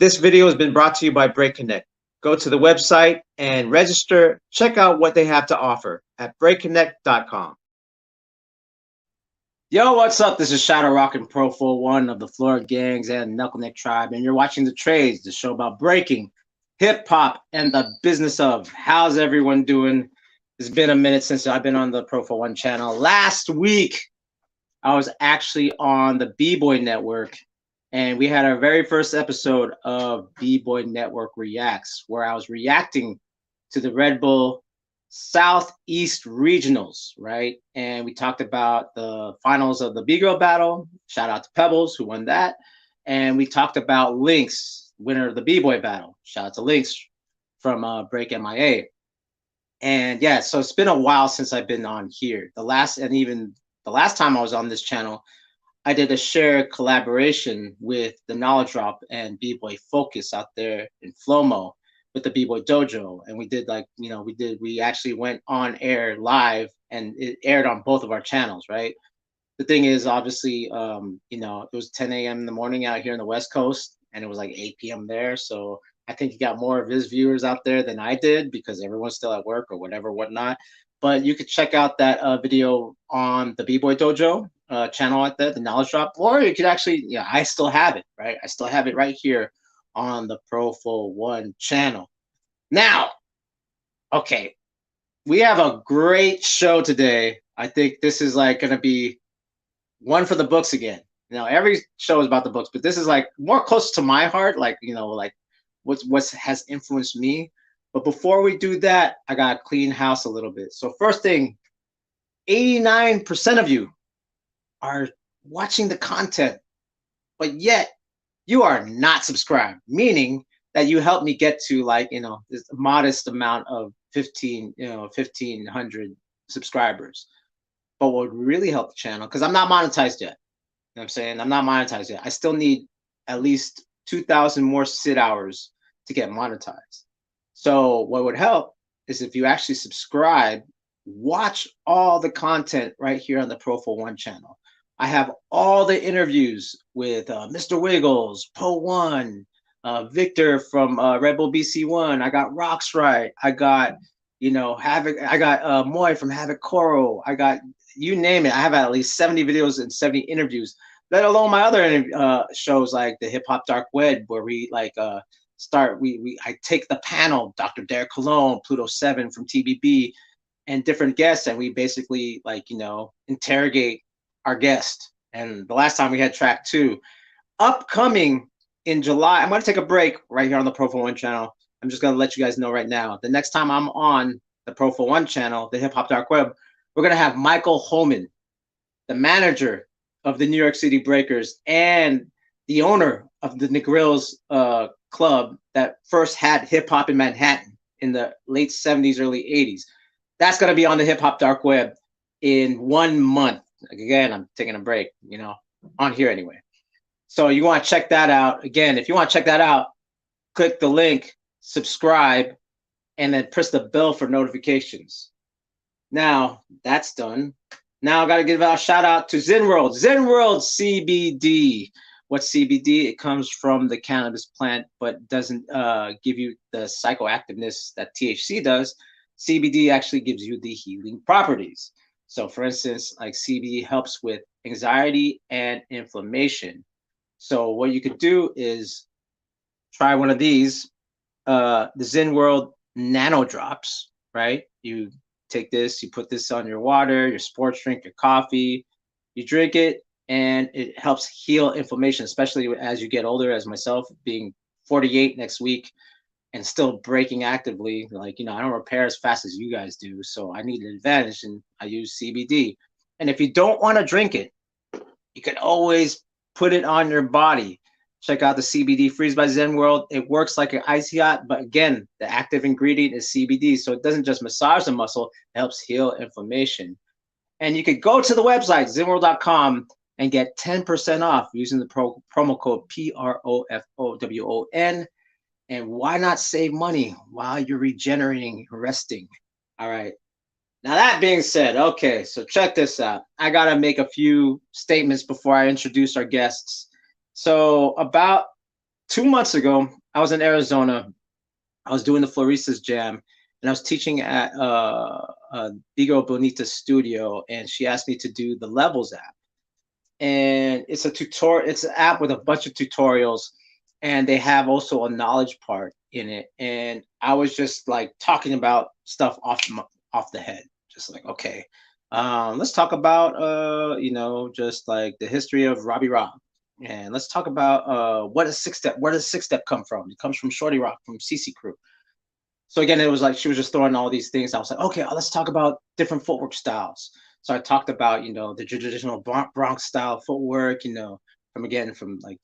This video has been brought to you by Break Connect. Go to the website and register. Check out what they have to offer at breakconnect.com. Yo, what's up? This is Shadow Rock and Profowon of the Florida Gangs and Knuckleneck Tribe, and you're watching The Trades, the show about breaking, hip hop, and the business of. How's everyone doing? It's been a minute since I've been on the Profowon channel. Last week, I was actually on the B-Boy Network, and we had our very first episode of B-Boy Network Reacts, where I was reacting to the Red Bull Southeast Regionals, right? And we talked about the finals of the B-Girl battle. Shout out to Pebbles, who won that. And we talked about Lynx, winner of the B-Boy battle. Shout out to Lynx from Break MIA. And yeah, so it's been a while since I've been on here. The last time I was on this channel, I did a shared collaboration with the Knowledge Drop and B-Boy Focus out there in Flomo with the B-Boy Dojo. And we did we actually went on air live, and it aired on both of our channels, right? The thing is, obviously, it was 10 a.m. in the morning out here in the West Coast, and it was like 8 p.m. there. So I think he got more of his viewers out there than I did because everyone's still at work or whatnot. But you could check out that video on the B-Boy Dojo channel at the Knowledge Drop, or you could actually, I still have it, right? I still have it right here on the Profowon channel. Now, okay, we have a great show today. I think this is like going to be one for the books again. Every show is about the books, but this is like more close to my heart, like what has influenced me. But before we do that, I got to clean house a little bit. So first thing, 89% of you are watching the content, but yet you are not subscribed, meaning that you helped me get to this modest amount of 1,500 subscribers. But what would really help the channel, because I'm not monetized yet. You know what I'm saying? I'm not monetized yet. I still need at least 2,000 more sit hours to get monetized. So what would help is if you actually subscribe, watch all the content right here on the Profowon channel. I have all the interviews with Mr. Wiggles, Po1, Victor from Red Bull BC1. I got Rocks Right. I got Havoc. I got Moy from Havoc Koro. I got you name it. I have at least 70 videos and 70 interviews. Let alone my other shows like the Hip Hop Dark Web, where we I take the panel, Dr. Derek Cologne, Pluto 7 from TBB, and different guests, and we basically interrogate our guest. And the last time we had track 2. Upcoming in July, I'm going to take a break right here on the Profowon channel. I'm just going to let you guys know right now. The next time I'm on the Profowon channel, the Hip Hop Dark Web, we're going to have Michael Holman, the manager of the New York City Breakers and the owner of the Negrills club that first had hip hop in Manhattan in the late 70s, early 80s. That's going to be on the Hip Hop Dark Web in 1 month. Again, I'm taking a break, on here anyway. So you want to check that out. Again, if you want to check that out, click the link, subscribe, and then press the bell for notifications. Now, that's done. Now I got to give a shout out to ZenWorld. ZenWorld CBD. What's CBD? It comes from the cannabis plant, but doesn't give you the psychoactiveness that THC does. CBD actually gives you the healing properties. So for instance, like CBD helps with anxiety and inflammation. So what you could do is try one of these, the ZenWorld Nano Drops, right? You take this, you put this on your water, your sports drink, your coffee, you drink it, and it helps heal inflammation, especially as you get older, as myself, being 48 next week and still breaking actively. I don't repair as fast as you guys do, so I need an advantage, and I use CBD. And if you don't want to drink it, you can always put it on your body. Check out the CBD Freeze by ZenWorld. It works like an icy hot, but again, the active ingredient is CBD, so it doesn't just massage the muscle, it helps heal inflammation. And you could go to the website, zenworld.com, and get 10% off using the promo code PROFOWON. And why not save money while you're regenerating, resting? All right. Now, that being said, okay, so check this out. I got to make a few statements before I introduce our guests. So about 2 months ago, I was in Arizona. I was doing the Floristas Jam, and I was teaching at Bigo Bonita Studio, and she asked me to do the Levels app. And it's a tutorial. It's an app with a bunch of tutorials, and they have also a knowledge part in it. And I was just like talking about stuff off the head, just like, okay, let's talk about just like the history of Robbie Rob, and let's talk about what is six step. Where does six step come from? It comes from Shorty Rock from CC Crew. So again, it was like she was just throwing all these things. I was like, okay, let's talk about different footwork styles. So I talked about, the traditional Bronx style footwork, from like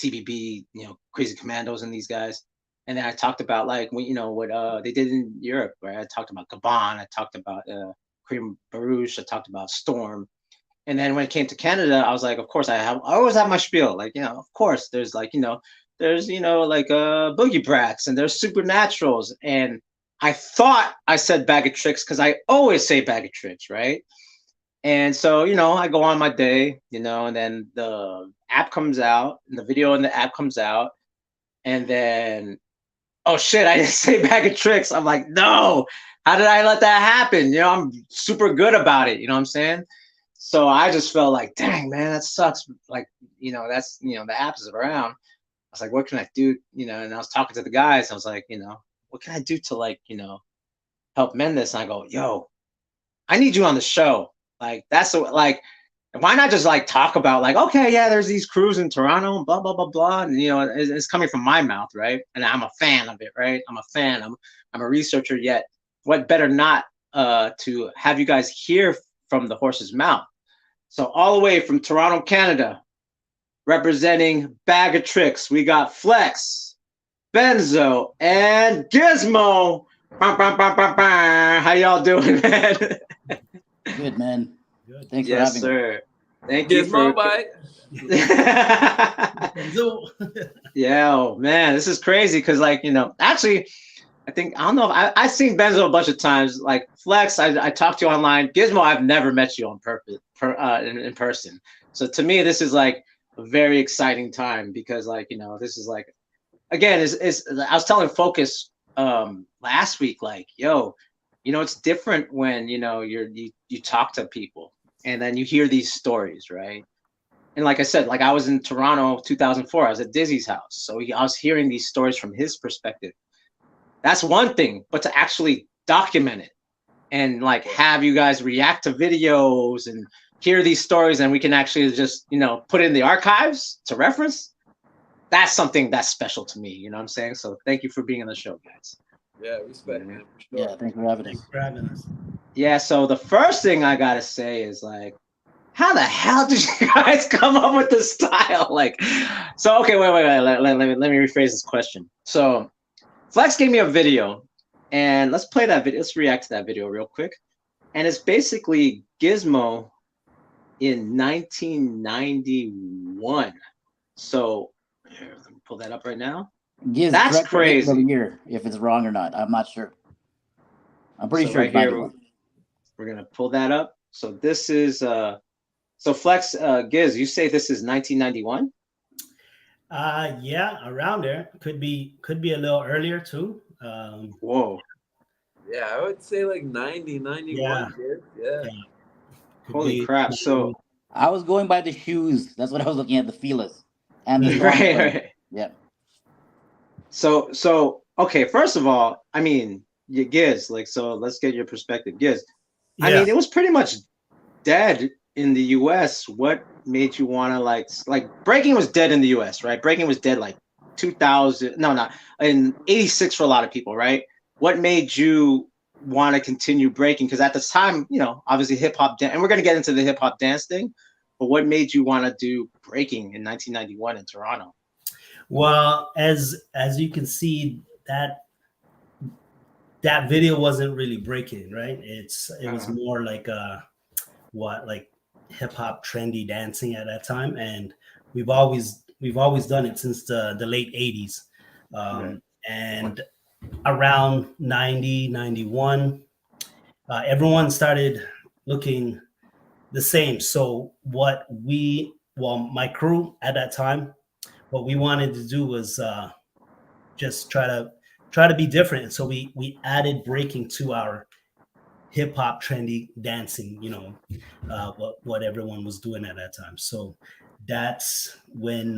TBB, Crazy Commandos and these guys. And then I talked about like what they did in Europe, right? I talked about Gabon, I talked about Cream Barouche, I talked about Storm. And then when it came to Canada, I was like, of course, I always have my spiel. Like, of course, there's like Boogie Brats and there's Supernaturals. And I thought I said Bag of Tricks because I always say Bag of Tricks, right? And so, I go on my day, and then the app comes out, and the video in the app comes out, and then, oh shit, I didn't say Bag of Tricks. I'm like, no, how did I let that happen? I'm super good about it. You know what I'm saying? So I just felt like, dang, man, that sucks. Like, that's, the app is around. I was like, what can I do? And I was talking to the guys. I was like, what can I do to like, help mend this? And I go, yo, I need you on the show. Like, like, why not just like talk about like, okay, yeah, there's these crews in Toronto and blah, blah, blah, blah. And, it's coming from my mouth, right? And I'm a fan of it, right? I'm a fan. I'm a researcher, yet what better not to have you guys hear from the horse's mouth. So all the way from Toronto, Canada, representing Bag of Tricks, we got Flex, Benzo, and Gizmo. How y'all doing, man? Good, man. Good. Thanks Yes, for having sir. Thank Gizmo, you for. bye. Yeah, oh, man, this is crazy because, like, actually, I don't know if I've seen Benzo a bunch of times. Like Flex, I talked to you online. Gizmo, I've never met you in person. So to me, this is like a very exciting time because, like, this is like, again, I was telling Focus last week, like, yo, it's different when you talk to people and then you hear these stories, right? And like I said, like I was in Toronto 2004, I was at Dizzy's house, so I was hearing these stories from his perspective. That's one thing, but to actually document it and like have you guys react to videos and hear these stories, and we can actually just put it in the archives to reference. That's something that's special to me. You know what I'm saying? So thank you for being on the show, guys. Yeah, respect, man. For sure. Yeah, thanks for having us. Thanks for having us. Yeah. So the first thing I gotta say is like, how the hell did you guys come up with this style? Like, so okay, wait. Let me rephrase this question. So Flex gave me a video, and let's play that video. Let's react to that video real quick. And it's basically Gizmo in 1991. So here, let me pull that up right now. Giz, That's crazy. Over here, if it's wrong or not, I'm not sure. I'm pretty sure right it's here, 91. we're gonna pull that up. So this is so Flex, Giz, you say this is 1991? Yeah, around there. Could be a little earlier too. Whoa. Yeah, I would say like 90, 91. Yeah. Holy crap. So I was going by the shoes. That's what I was looking at, the feelers. And the right. Yeah. So okay, first of all, I mean, Giz, like, so let's get your perspective. Giz, I mean, it was pretty much dead in the US. What made you want to like breaking was dead in the US, right? Breaking was dead like 2000, no, not in 86 for a lot of people, right? What made you want to continue breaking? Because at this time, obviously hip hop, and we're going to get into the hip hop dance thing, but what made you want to do breaking in 1991 in Toronto? Well, as you can see, that video wasn't really breaking, right? It was more like like hip hop trendy dancing at that time, and we've always done it since the late 80s. And around 90, 91, everyone started looking the same. So my crew at that time, what we wanted to do was just try to be different. So we added breaking to our hip hop trendy dancing, what everyone was doing at that time. So that's when,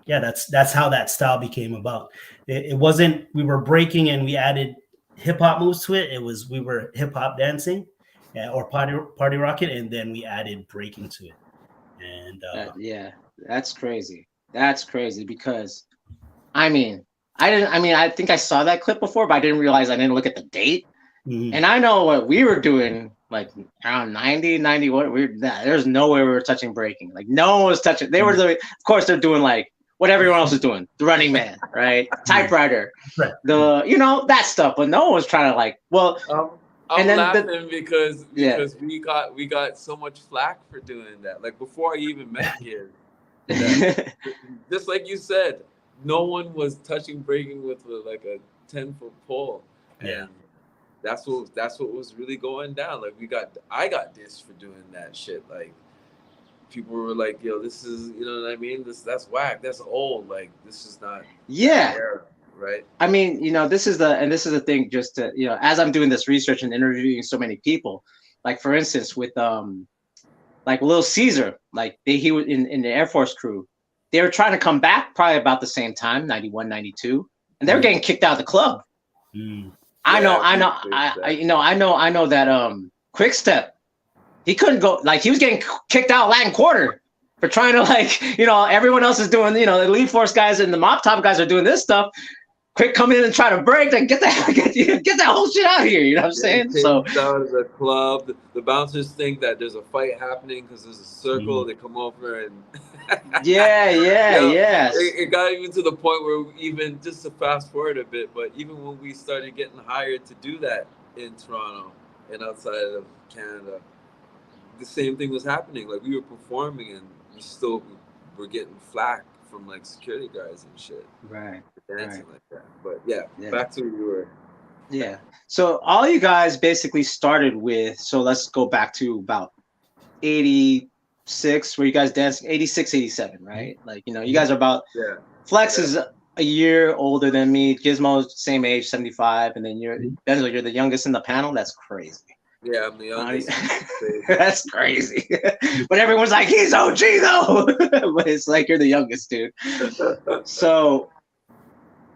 that's how that style became about. It wasn't we were breaking and we added hip hop moves to it. It was we were hip hop dancing, or party rocket, and then we added breaking to it. And yeah, that's crazy. That's crazy because, I think I saw that clip before, but I didn't realize I didn't look at the date. mhm. And I know what we were doing, like around 90, 91. There's no way we were touching breaking. Like no one was touching. They were, of course, they're doing like what everyone else is doing. The Running Man, right? Typewriter, Right. that stuff. But no one was trying to like, well. I'm And then laughing because we got so much flack for doing that. Like before I even met Giz, just like you said, no one was touching breaking with like a 10-foot pole. Yeah. And that's what was really going down. Like I got dissed for doing that shit. Like people were like, "Yo, this is, you know what I mean? That's whack. That's old. Like this is not era, right?" I mean, this is the thing. Just to, as I'm doing this research and interviewing so many people, like for instance with like Lil Caesar, like he was in the Air Force crew. They were trying to come back probably about the same time, 91, 92, and they were getting kicked out of the club. Mm. I know that Quickstep, he couldn't go, like he was getting kicked out Latin Quarter for trying to, like, everyone else is doing, the Elite Force guys and the Mob Top guys are doing this stuff. Quick come in and try to break, then get that whole shit out of here. You know what I'm saying? So out of the club, the bouncers think that there's a fight happening because there's a circle. They come over and yes. It got even to the point where even just to fast forward a bit, but even when we started getting hired to do that in Toronto and outside of Canada, the same thing was happening. Like we were performing and we still were getting flack from like security guards and shit. Right. Dancing like that. But yeah, back to where you were. Yeah. So all you guys basically started with, so let's go back to about 86, where you guys dancing, 86, 87, right? Like, you guys are about, Flex is a year older than me, Gizmo's same age, 75, and then you're the youngest in the panel. That's crazy. Yeah, I'm the youngest. That's crazy. But everyone's like, he's OG though. But it's like, you're the youngest, dude. So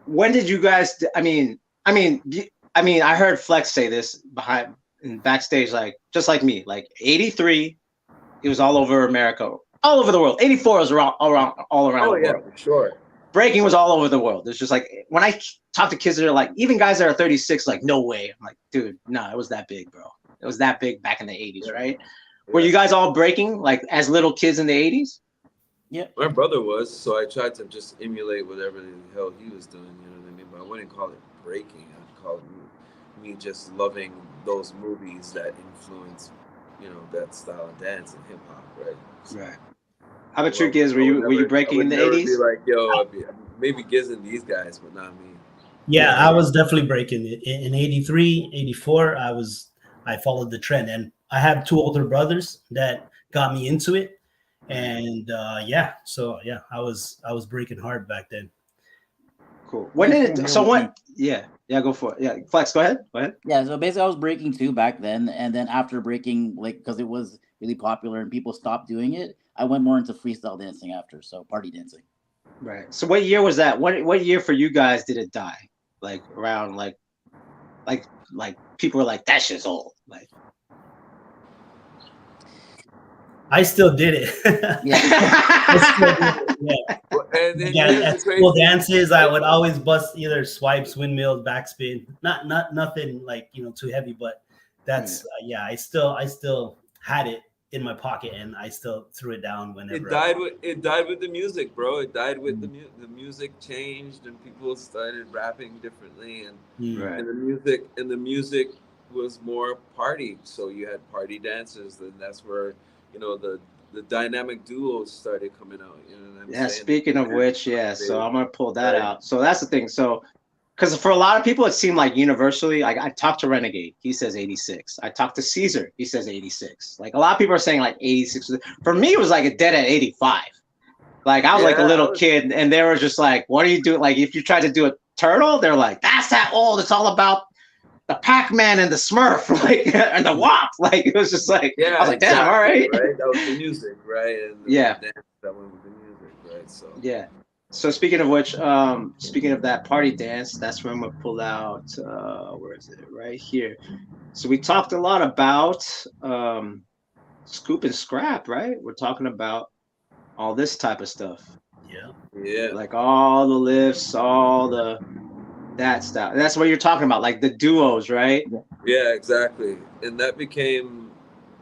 when did you guys, I heard Flex say this backstage, like, just like me, like 83, it was all over America, all over the world. 84 was all around the world. For sure. Breaking was all over the world. It's just like, when I talk to kids that are like, even guys that are 36, like, no way. I'm like, dude, no, it was that big, bro. It was that big back in the 80s, right? Were you guys all breaking, like, as little kids in the 80s? Yeah. My brother was, so I tried to just emulate whatever the hell he was doing, you know what I mean? But I wouldn't call it breaking. I'd call it me just loving those movies that influence, that style of dance and hip hop, right? So, right. How about you, Giz? Were you breaking in the 80s? Be like, yo, maybe Giz and these guys, but not me. Yeah, I was definitely breaking it. In 83, 84, I followed the trend, and I had two older brothers that got me into it. And I was breaking hard back then. Cool. When did it, so what? Yeah, go for it. Yeah, Flex, go ahead. Yeah, so basically I was breaking too back then, and then after breaking, like, because it was really popular and people stopped doing it, I went more into freestyle dancing after, so party dancing. Right. So what year was that? What year for you guys did it die? Like around like people were like, that shit's old. Like, I still did it. At school dances, I would always bust either swipes, windmills, backspin. Not nothing like too heavy, but that's I still had it in my pocket and I still threw it down whenever. It died with the music, bro. It died with the music changed and people started rapping differently and the music was more party. So you had party dances, and that's where the dynamic duos started coming out. You know what I'm saying? Speaking of which, so I'm gonna pull that out. So that's the thing. So, because for a lot of people, it seemed like universally, like I talked to Renegade, he says 86. I talked to Caesar, he says 86. Like a lot of people are saying like 86. For me, it was like a dead at 85. Like I was like a Yeah, little kid, and they were just like, "What are you doing?" Like if you tried to do a turtle, they're like, "That's that old. It's all about the Pac-Man and the Smurf, like and the WAP." Like it was just like I Yeah, was like, "Damn, all exactly, right." right? That was the music, right? And Yeah. the dance that went with the music, right? So Yeah. So speaking of which, speaking of that party dance, that's when I'm gonna pull out. Where is it? Right here. So we talked a lot about scoop and scrap, right? We're talking about all this type of stuff, yeah, like all the lifts, all that stuff. That's what you're talking about, like the duos, right? yeah, exactly. And that became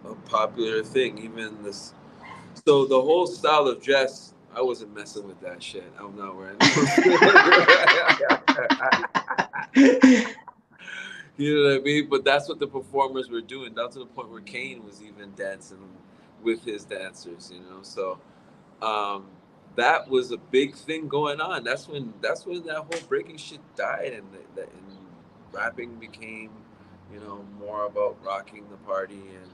a popular thing. Even this, so the whole style of dress, I wasn't messing with that shit. I'm not wearing those. You know what I mean? But that's what the performers were doing, down to the point where Kane was even dancing with his dancers. You know, so um, that was a big thing going on. That's when that whole breaking shit died, and and rapping became, more about rocking the party and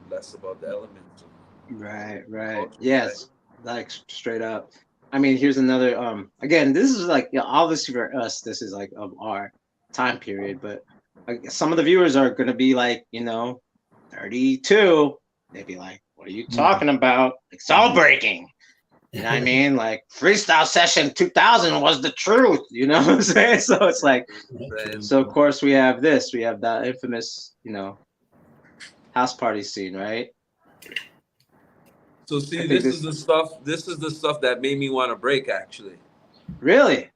less about the elements of Right, culture, right? yes, like straight up. I mean, here's another. Again, this is like, obviously for us, this is like of our time period, but like, some of the viewers are gonna be like, 32. They'd be like, "What are you talking about? It's all breaking." You know what I mean? Like freestyle session 2000 was the truth. You know what I'm saying? So it's like, so of course we have this. We have that infamous, house party scene, right? So I see, think this is this the stuff. This is the stuff that made me want to break. Actually, really.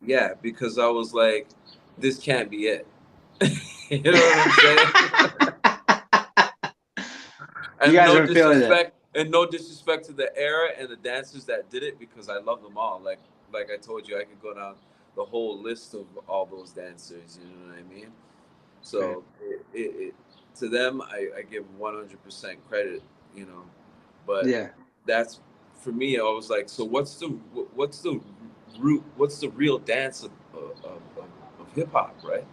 yeah, because I was like, this can't be it. You know what I'm saying? You And guys no are feeling it. disrespect, to the era and the dancers that did it, because I love them all. Like I told you, I could go down the whole list of all those dancers. You know what I mean? So to them, I give 100% credit. You know, but Yeah, that's for me. I was like, so what's the root? What's the real dance of hip hop, right?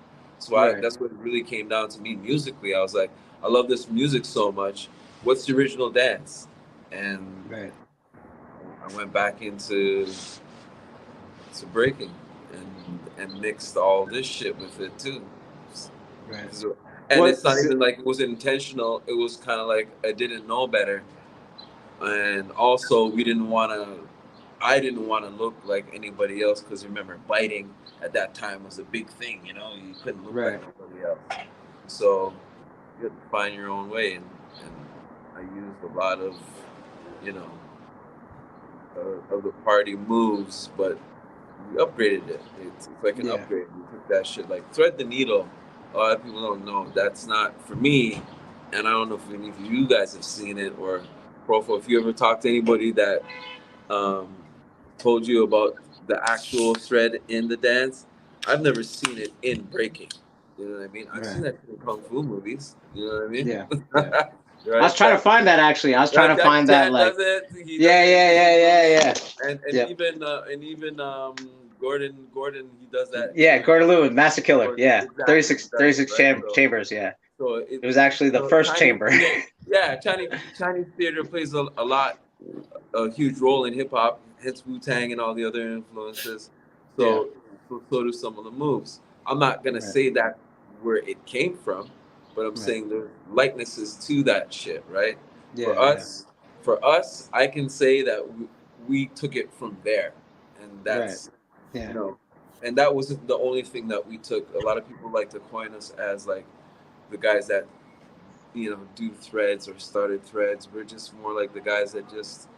So right, that's what it really came down to me musically. I was like, I love this music so much. What's the original dance? And right. I went back into breaking and mixed all this shit with it too. Right. And What? it's not even like it was intentional. It was kind of like I didn't know better, and also I didn't want to look like anybody else, because remember, biting at that time was a big thing. You couldn't look like Right. nobody else. So you had to find your own way, and I used a lot of you know of the party moves, but we upgraded it. It's like an Yeah. upgrade. We took that shit, like thread the needle. A lot of people don't know. That's not for me, and I don't know if any of you guys have seen it, or Profo, if you ever talked to anybody that um, told you about the actual thread in the dance. I've never seen it in breaking. You know what I mean? I've seen Right. that in kung fu movies. You know what I mean? Yeah. Yeah. I was Right? trying to find that actually. I was trying to Jackie find that Chan like. does it. He does Yeah. it in Yeah. kung Yeah. fu Yeah. movies. Yeah. And even Gordon he does that Yeah. too. Gordon Lewis, Master Killer. Gordon, Yeah. exactly, 36, he does it, 36 right? chambers. Yeah. So It was actually the first Chinese chamber. theater, yeah, Chinese theater plays a huge role in hip hop, hence Wu Tang and all the other influences. Yeah. So do some of the moves. I'm not gonna Right. say that where it came from, but I'm Right. saying there's likenesses to that shit, right? For Yeah. Yeah. us, I can say that we took it from there, and Right. that's Yeah. and that wasn't the only thing that we took. A lot of people like to coin us as like the guys that do threads or started threads. We're just more like the guys that just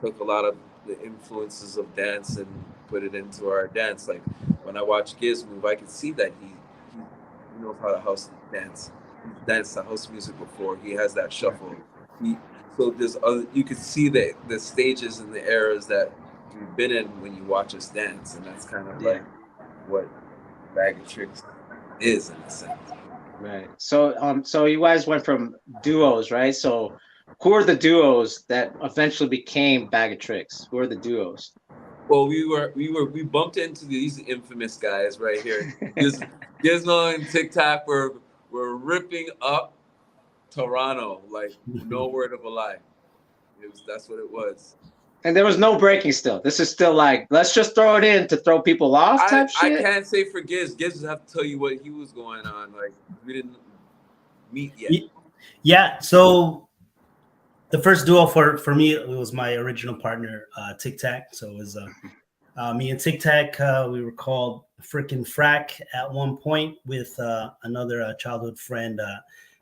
took a lot of the influences of dance and put it into our dance. Like when I watch Giz move, I can see that he knows how to house dance. He's danced to house music before. He has that shuffle. So there's other, you can see the stages and the eras that we've been in when you watch us dance, and that's kind of Yeah. like what Bag of Tricks is in a sense. Right. So you guys went from duos, right? So who are the duos that eventually became Bag of Tricks? Who are the duos? Well, we bumped into these infamous guys right here. Gizmo and TikTok were ripping up Toronto like no word of a lie. That's what it was. And there was no breaking still. This is still like, let's just throw it in to throw people off type I shit. can't say for Gibbs. Gibbs have to tell you what he was going on. Like, we didn't meet yet. Yeah. So the first duo for me, it was my original partner, Tic Tac. So it was me and Tic Tac. We were called Frickin' Frack at one point with another childhood friend,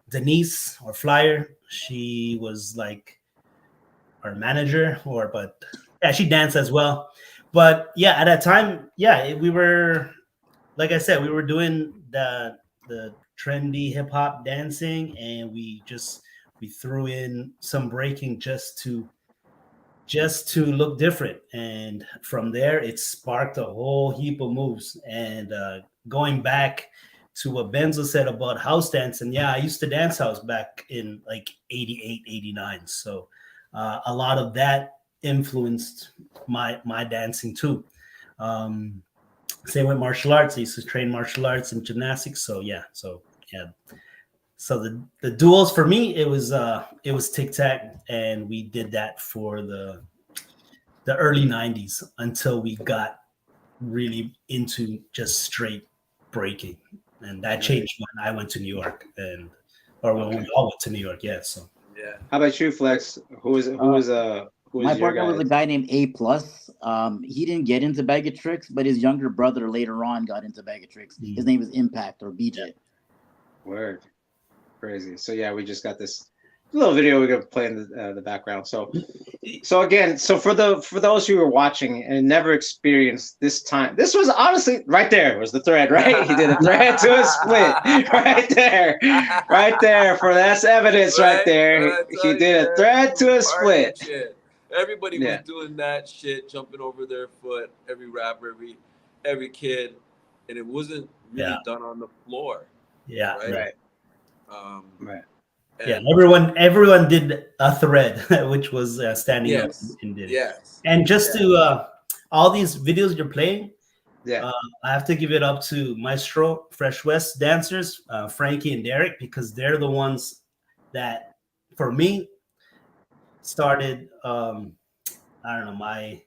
Denise or Flyer. She was like our manager, but yeah, she danced as well. But yeah, at that time, yeah, we were, like I said, we were doing the trendy hip hop dancing, and we threw in some breaking just to look different. And from there, it sparked a whole heap of moves. And going back to what Benzo said about house dancing, yeah, I used to dance house back in like 88, 89. So a lot of that influenced my dancing too. Same with martial arts. I used to train martial arts and gymnastics. So yeah. So the duels for me, it was Tic Tac, and we did that for the early 90s until we got really into just straight breaking. And that changed when I went to New York, or when we all went to New York. Yeah. So Yeah. How about you, Flex? Who is My your partner was a guy? guy named A Plus. He didn't get into Bag of Tricks, but his younger brother later on got into Bag of Tricks. His name is Impact or BJ. Word. Crazy. So yeah, we just got this little video we're gonna play in the background. So again, so for those who were watching and never experienced this time, this was honestly right there was the thread, right? He did a thread to a split, right there. For that's evidence, right there. He did a thread to a split. Shit. Everybody was doing that shit, jumping over their foot. Every rapper, every kid, and it wasn't really done on the floor. Yeah. Right. Right. Yeah, everyone did a thread, which was standing up and did it. Yes. And just to all these videos you're playing, I have to give it up to Maestro Fresh West dancers, Frankie and Derek, because they're the ones that, for me, started I don't know,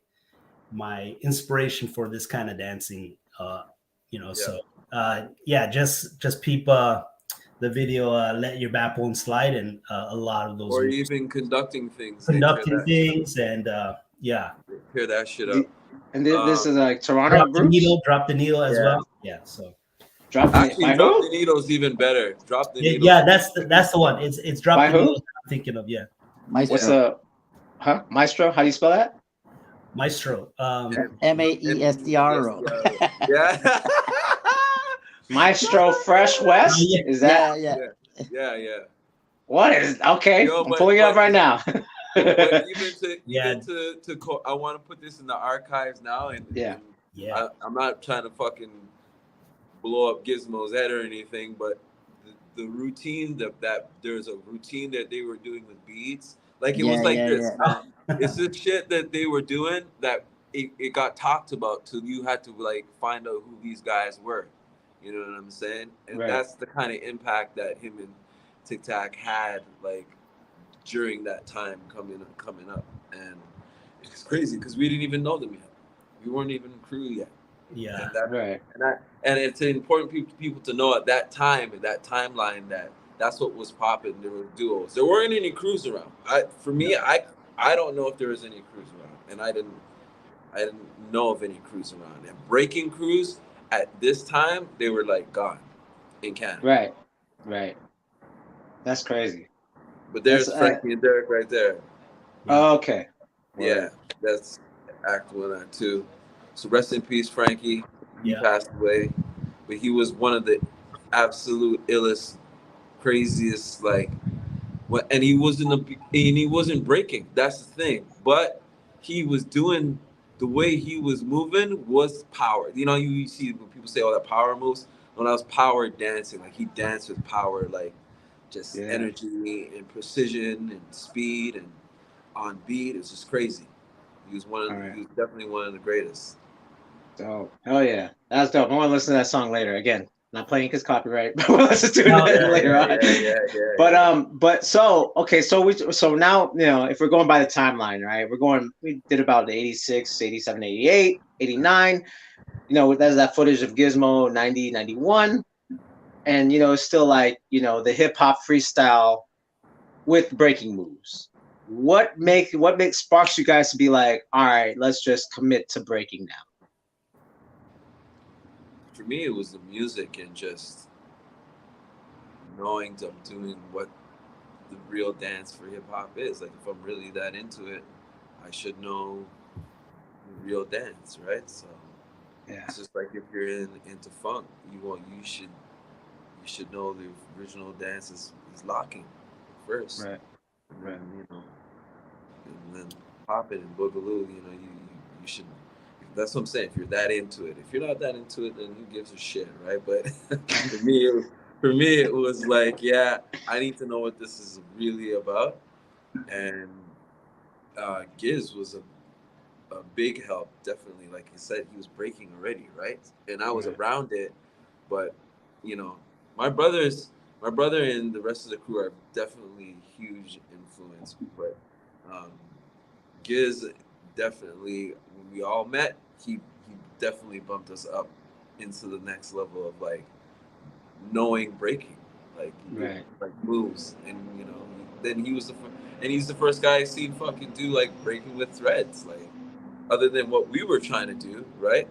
my inspiration for this kind of dancing. So just peep the video, Let Your Backbone Slide, and a lot of those, or even conducting things, and hear that shit up. And this is like Toronto groups. Drop the Needle as well. Yeah, so Drop the Needle's even better. Drop the Needle. Yeah, that's the one. It's Drop the Needle I'm thinking of. Yeah. Maestro. What's Maestro? How do you spell that? Maestro. Maestro. Yeah. Maestro Fresh West? Is that? Yeah. What is okay? I'm pulling it up right now. But even to I want to put this in the archives now, and I'm not trying to fucking blow up Gizmo's head or anything, but the routine that there's a routine that they were doing with beats, like it was like this. Man. It's the shit that they were doing that it got talked about till you had to like find out who these guys were. You know what I'm saying? And that's the kind of impact that him and Tic Tac had, like, during that time coming up. And it's crazy because we didn't even know them yet. We weren't even crew yet. Yeah. And it's important people to know at that time, at that timeline, that's what was popping. There were duos. There weren't any crews around. I don't know if there was any crews around, and I didn't know of any crews around. And breaking crews at this time, they were like gone in Canada. Right. That's crazy. But there's Frankie and Derek right there. Oh, okay. Yeah, that's Act 1, Act 2. So rest in peace, Frankie. He passed away, but he was one of the absolute illest, craziest, and he wasn't breaking. That's the thing. But he was doing, the way he was moving was power. You know, you see when people say all that power moves. When I was power dancing, like he danced with power, like just energy and precision and speed and on beat. It's just crazy. He was he was definitely one of the greatest. Dope. Hell yeah. That's dope. I want to listen to that song later. Again, Not playing because copyright, but we'll listen to it later on. But so okay, so now if we're going by the timeline, right? We did about 86, 87, 88, 89. There's that footage of Gizmo 90, 91, and it's still like the hip hop freestyle with breaking moves. What sparks you guys to be like, all right, let's just commit to breaking now? For me, it was the music and just knowing I'm doing what the real dance for hip hop is. Like, if I'm really that into it, I should know the real dance, right? So it's just like if you're into funk, you should know the original dance is locking first, right? And, and then pop it and boogaloo. You should. That's what I'm saying. If you're that into it, if you're not that into it, then who gives a shit, right? But for me, it was like, I need to know what this is really about. And Giz was a big help, definitely. Like you said, he was breaking already, right? And I was around it, but my brother and the rest of the crew are definitely huge influence. But Giz definitely, when we all met, he definitely bumped us up into the next level of like knowing breaking, like moves, and then he's the first guy I seen fucking do like breaking with threads, like other than what we were trying to do, right?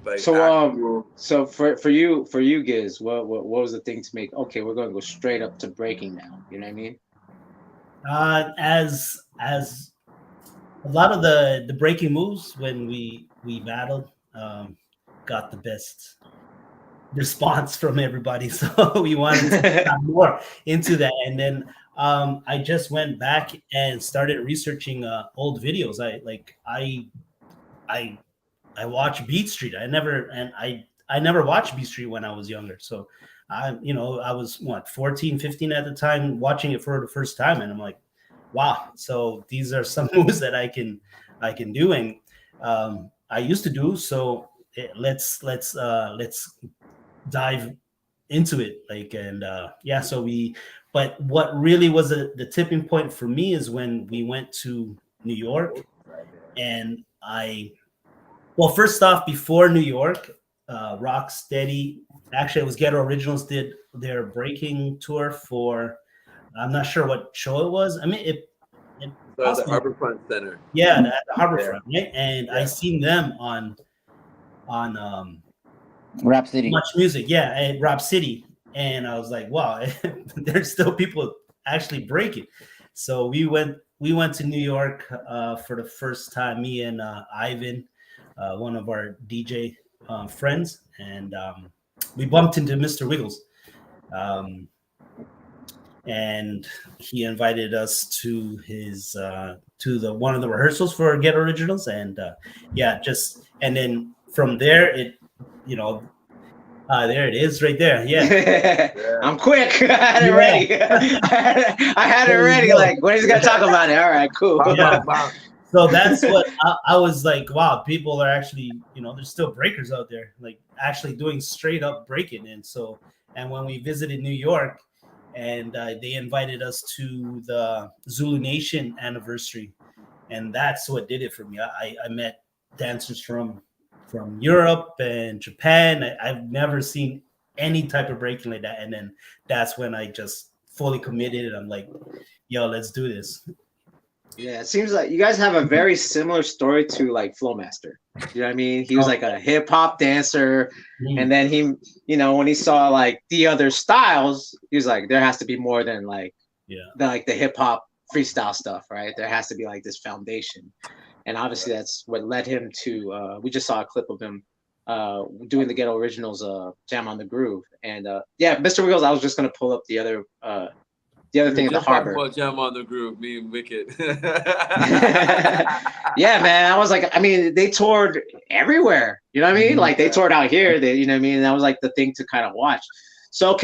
Like so for you Giz, what was the thing to make? Okay, we're going to go straight up to breaking now. You know what I mean? As a lot of the breaking moves when we battled got the best response from everybody, so we wanted to get more into that. And then I just went back and started researching old videos. I watch Beat Street. I never watched Beat Street when I was younger. So I was 14, 15 at the time watching it for the first time, and I'm like, wow. So these are some moves that I can do, and I used to do. So let's dive into it. But what really was the tipping point for me is when we went to New York, and first off, before New York, Rocksteady, actually it was Ghetto Originals, did their breaking tour for, I'm not sure what show it was. I mean, it the Harborfront Center. Yeah, at the Harborfront, right? And I seen them on Rap City. Much Music, at Rap City, and I was like, wow, there's still people actually breaking. So we went to New York for the first time, me and Ivan, one of our DJ friends, and we bumped into Mr. Wiggles, and he invited us to his one of the rehearsals for Get Originals, and and then from there there it is right there. I'm quick. I had it ready. I had it ready. Like, when he's gonna talk about it? All right, cool. So that's what I was like, wow, people are actually, there's still breakers out there, like actually doing straight up breaking. And when we visited New York, and they invited us to the Zulu Nation anniversary, and that's what did it for me. I met dancers from Europe and Japan. I've never seen any type of breaking like that. And then that's when I just fully committed, and I'm like, yo, let's do this. Yeah, it seems like you guys have a very similar story to like Flowmaster. You know what I mean? He was like a hip hop dancer, and then he, when he saw like the other styles, he was like, there has to be more than like the hip hop freestyle stuff, right? There has to be like this foundation, and obviously that's what led him to. We just saw a clip of him doing the Ghetto Originals Jam on the Groove, and Mr. Wiggles. I was just gonna pull up the other thing at the harbor. About Jam on the Groove, me and Wicked. Yeah, man. I was like, I mean, they toured everywhere. You know what I mean? Like they toured out here. You know what I mean? That was like the thing to kind of watch. So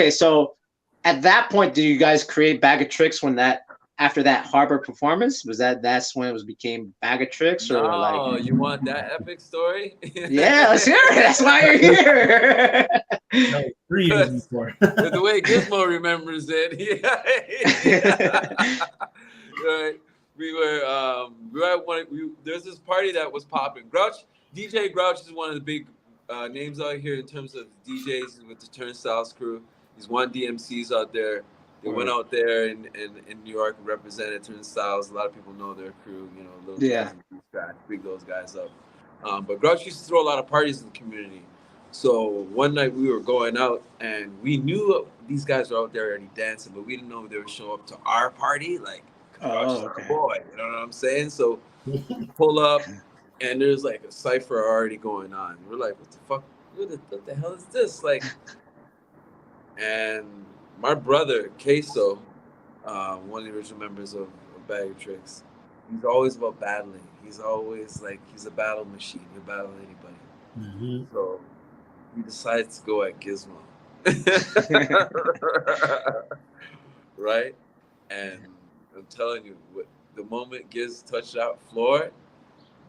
at that point, do you guys create Bag of Tricks when that after that Harbor performance? Was that's when it became Bag of Tricks, or like? You want that epic story? Yeah, let's hear it. That's why you're here. No, 3 years before. With the way Gizmo remembers it, yeah. Right. We were at there's this party that was popping. DJ Grouch is one of the big names out here in terms of DJs with the Turnstiles crew. He's one DMCs out there. They went out there in New York and represented Turnstiles. A lot of people know their crew, you know, Little Jazz and Scratch, big those guys up. But Grouch used to throw a lot of parties in the community. So one night we were going out and we knew these guys were out there already dancing, but we didn't know they would show up to our party. Like, Grouch is our boy, you know what I'm saying? So we pull up and there's like a cypher already going on. We're like, what the fuck? What the hell is this? Like, and my brother, Queso, one of the original members of Bag of Tricks, he's always about battling. He's always like, he's a battle machine. He'll battle anybody. Mm-hmm. So we decided to go at Gizmo. Right? And I'm telling you, the moment Giz touched that floor,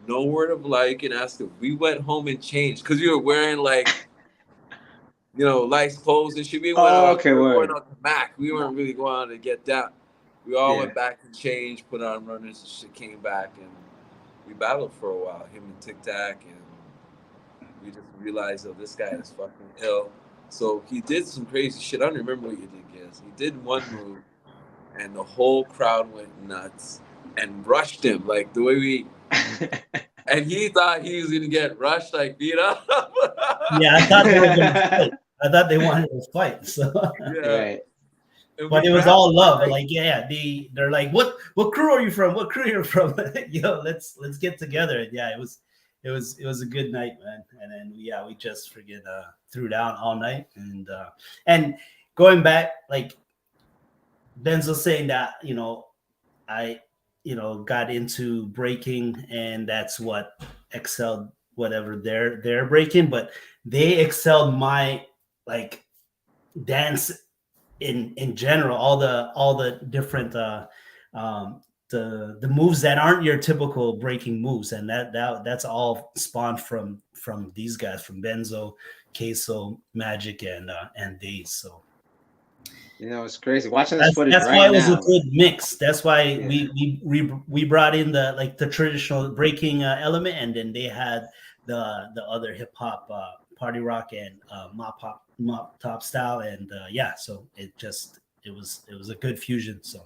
no word of lie, you can ask him. We went home and changed because we were wearing like, you know, nice clothes and shit. We went out to Mac. We weren't really going out to get down. We all went back and changed, put on runners and shit, came back, and we battled for a while, him and Tic Tac, and we just realized, oh, this guy is fucking ill. So he did some crazy shit. I don't remember what you did, Giz. He did one move, and the whole crowd went nuts and rushed him, like the way we... And he thought he was gonna get rushed, like beat up. Yeah, I thought they were gonna fight. I thought they wanted to fight. So yeah. Right. But it was all love. Like, they're like, what crew are you from? What crew are you from? Yo, let's get together. And yeah, it was a good night, man. And then we just threw down all night. And going back, like Benzo saying that, you know, I got into breaking, and that's what excelled whatever they're breaking, but they excelled my like dance in general, all the different the moves that aren't your typical breaking moves, and that's all spawned from these guys, from Benzo, Queso, Magic, and Daze. So you know, it's crazy watching this footage. That's why it was a good mix. That's why we brought in the traditional breaking element, and then they had the other hip hop, party rock, and mop top style, and so it was a good fusion. So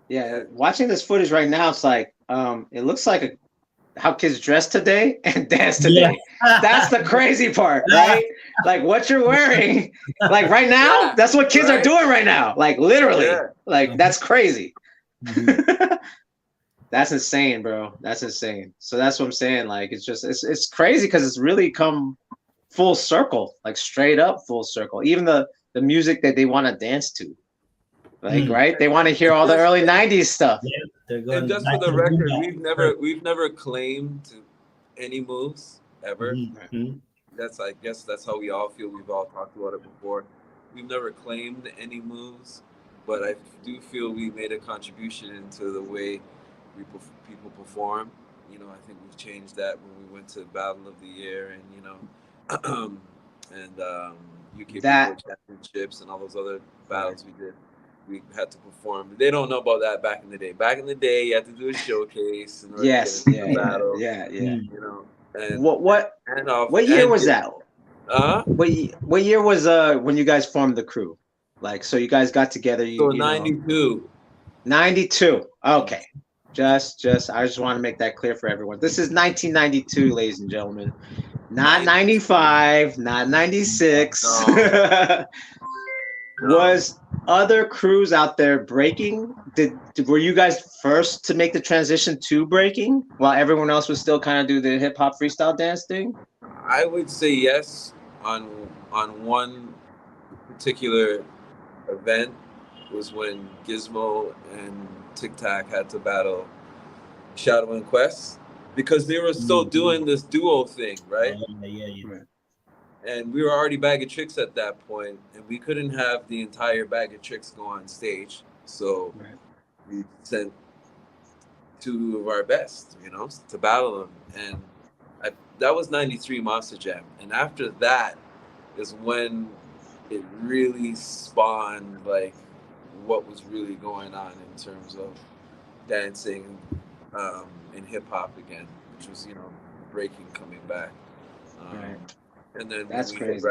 yeah, watching this footage right now, it's like it looks like how kids dress today and dance today. Yeah. That's the crazy part, right? Like what you're wearing, like right now, that's what kids are doing right now. Like literally, like that's crazy. Mm-hmm. That's insane, bro. That's insane. So that's what I'm saying. Like it's crazy because it's really come full circle, like straight up full circle. Even the music that they want to dance to. Like right, they want to hear all the early '90s stuff. Yeah, and just for the record, we've never claimed any moves ever. Mm-hmm. I guess that's how we all feel. We've all talked about it before. We've never claimed any moves, but I do feel we made a contribution into the way people perform. You know, I think we've changed that when we went to Battle of the Year, and you know, and UK People Championships and all those other battles we did. We had to perform. They don't know about that back in the day. Back in the day, you had to do a showcase in order to get into the battle. Yeah. You know. And what year was that? What year was when you guys formed the crew? Like, so you guys got together. So 92. 92. Okay. Just I just want to make that clear for everyone. This is 1992, ladies and gentlemen. Not 95, not 96. No. Was other crews out there breaking? Were you guys first to make the transition to breaking while everyone else was still kind of do the hip hop freestyle dance thing? I would say yes. On one particular event was when Gizmo and Tic Tac had to battle Shadow and Quest because they were still doing this duo thing, right? Yeah. And we were already Bag of Tricks at that point, and we couldn't have the entire Bag of Tricks go on stage. So we sent two of our best, you know, to battle them. And that was 93 Monster Jam. And after that is when it really spawned like what was really going on in terms of dancing in hip hop again, which was, you know, breaking coming back. Right. And then That's crazy.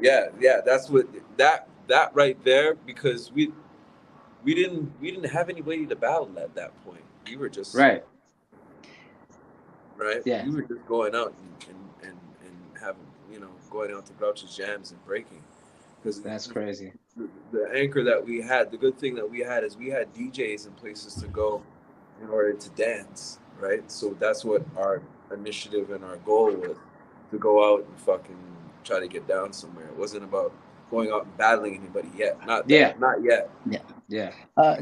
Yeah, that's what that right there, because we didn't have anybody to battle at that point. We were just right. Yeah. We were just going out and having, you know, going out to Grouch's jams and breaking. Because that's crazy. The anchor that we had, the good thing that we had is we had DJs and places to go in order to dance, right? So that's what our initiative and our goal was, to go out and fucking try to get down somewhere. It wasn't about going out and battling anybody yet. Not yet. Yeah.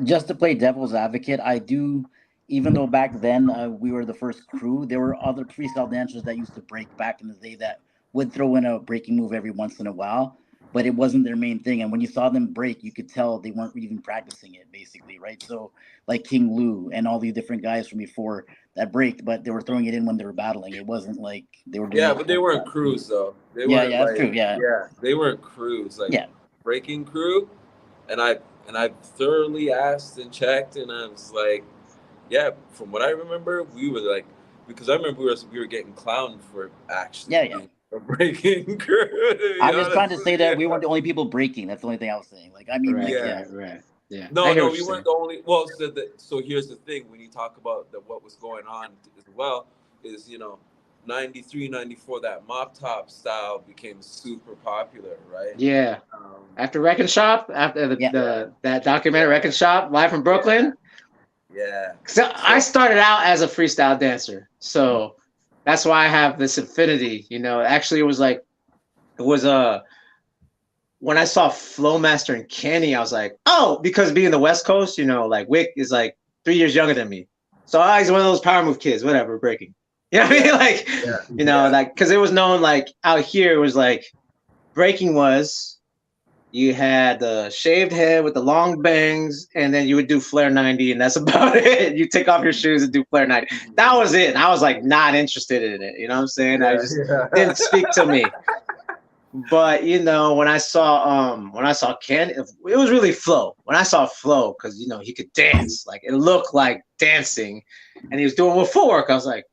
Just to play devil's advocate, I do, even though back then we were the first crew, there were other freestyle dancers that used to break back in the day that would throw in a breaking move every once in a while, but it wasn't their main thing. And when you saw them break, you could tell they weren't even practicing it, basically, right? So like King Lou and all these different guys from before that breaked, but they were throwing it in when they were battling. It wasn't like they were doing but they weren't crews though. They weren't that's true. Yeah, they weren't crews. Like breaking crew, and I thoroughly asked and checked, and I was like, yeah, from what I remember, we were like, because I remember we were getting clowned for actually a breaking crew. I'm just trying to say that we weren't the only people breaking. That's the only thing I was saying. Like, I mean, right. Yeah. No, we weren't the only. Well, so here's the thing: when you talk about what was going on as well, is, you know, 93, 94, that mop top style became super popular, right? Yeah. After Wrecking Shop, after that documentary Wrecking Shop, live from Brooklyn. Yeah. So I started out as a freestyle dancer, so that's why I have this affinity. You know, actually, it was when I saw Flowmaster and Kenny, I was like, oh, because being the West Coast, you know, like Wick is like 3 years younger than me, so I was one of those power move kids, whatever, breaking. You know what I mean? Like, you know, like, because it was known, like, out here, it was like breaking was, you had the shaved head with the long bangs, and then you would do flare 90, and that's about it. You take off your shoes and do flare 90. That was it. And I was like not interested in it. You know what I'm saying? I just didn't speak to me. But, you know, when I saw Ken, it was really Flow. When I saw Flow, because, you know, he could dance, like it looked like dancing, and he was doing with footwork, I was like,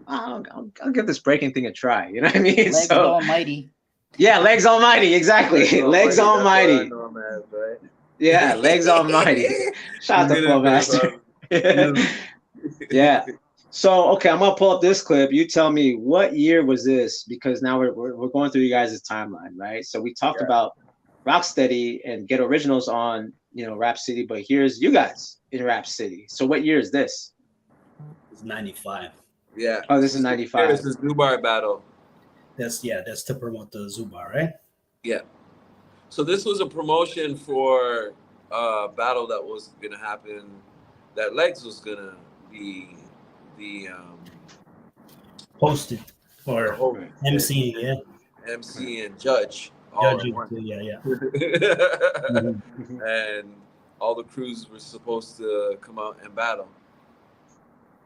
I'll give this breaking thing a try. You know what I mean? Legs Almighty. Yeah, Legs Almighty, exactly. Legs Almighty. Right? Yeah, Legs Almighty. Shout out to Flowmaster. Yeah. So, okay, I'm gonna pull up this clip. You tell me, what year was this? Because now we're going through you guys' timeline, right? So we talked about Rocksteady and Get Originals on, you know, Rap City, but here's you guys in Rap City. So what year is this? It's 95. Yeah. Oh, this is 95. This is Zubar battle. That's to promote the Zubar, right? Yeah. So this was a promotion for a battle that was gonna happen, that Legs was gonna be the hosted or MC, MC and judge. And all the crews were supposed to come out and battle.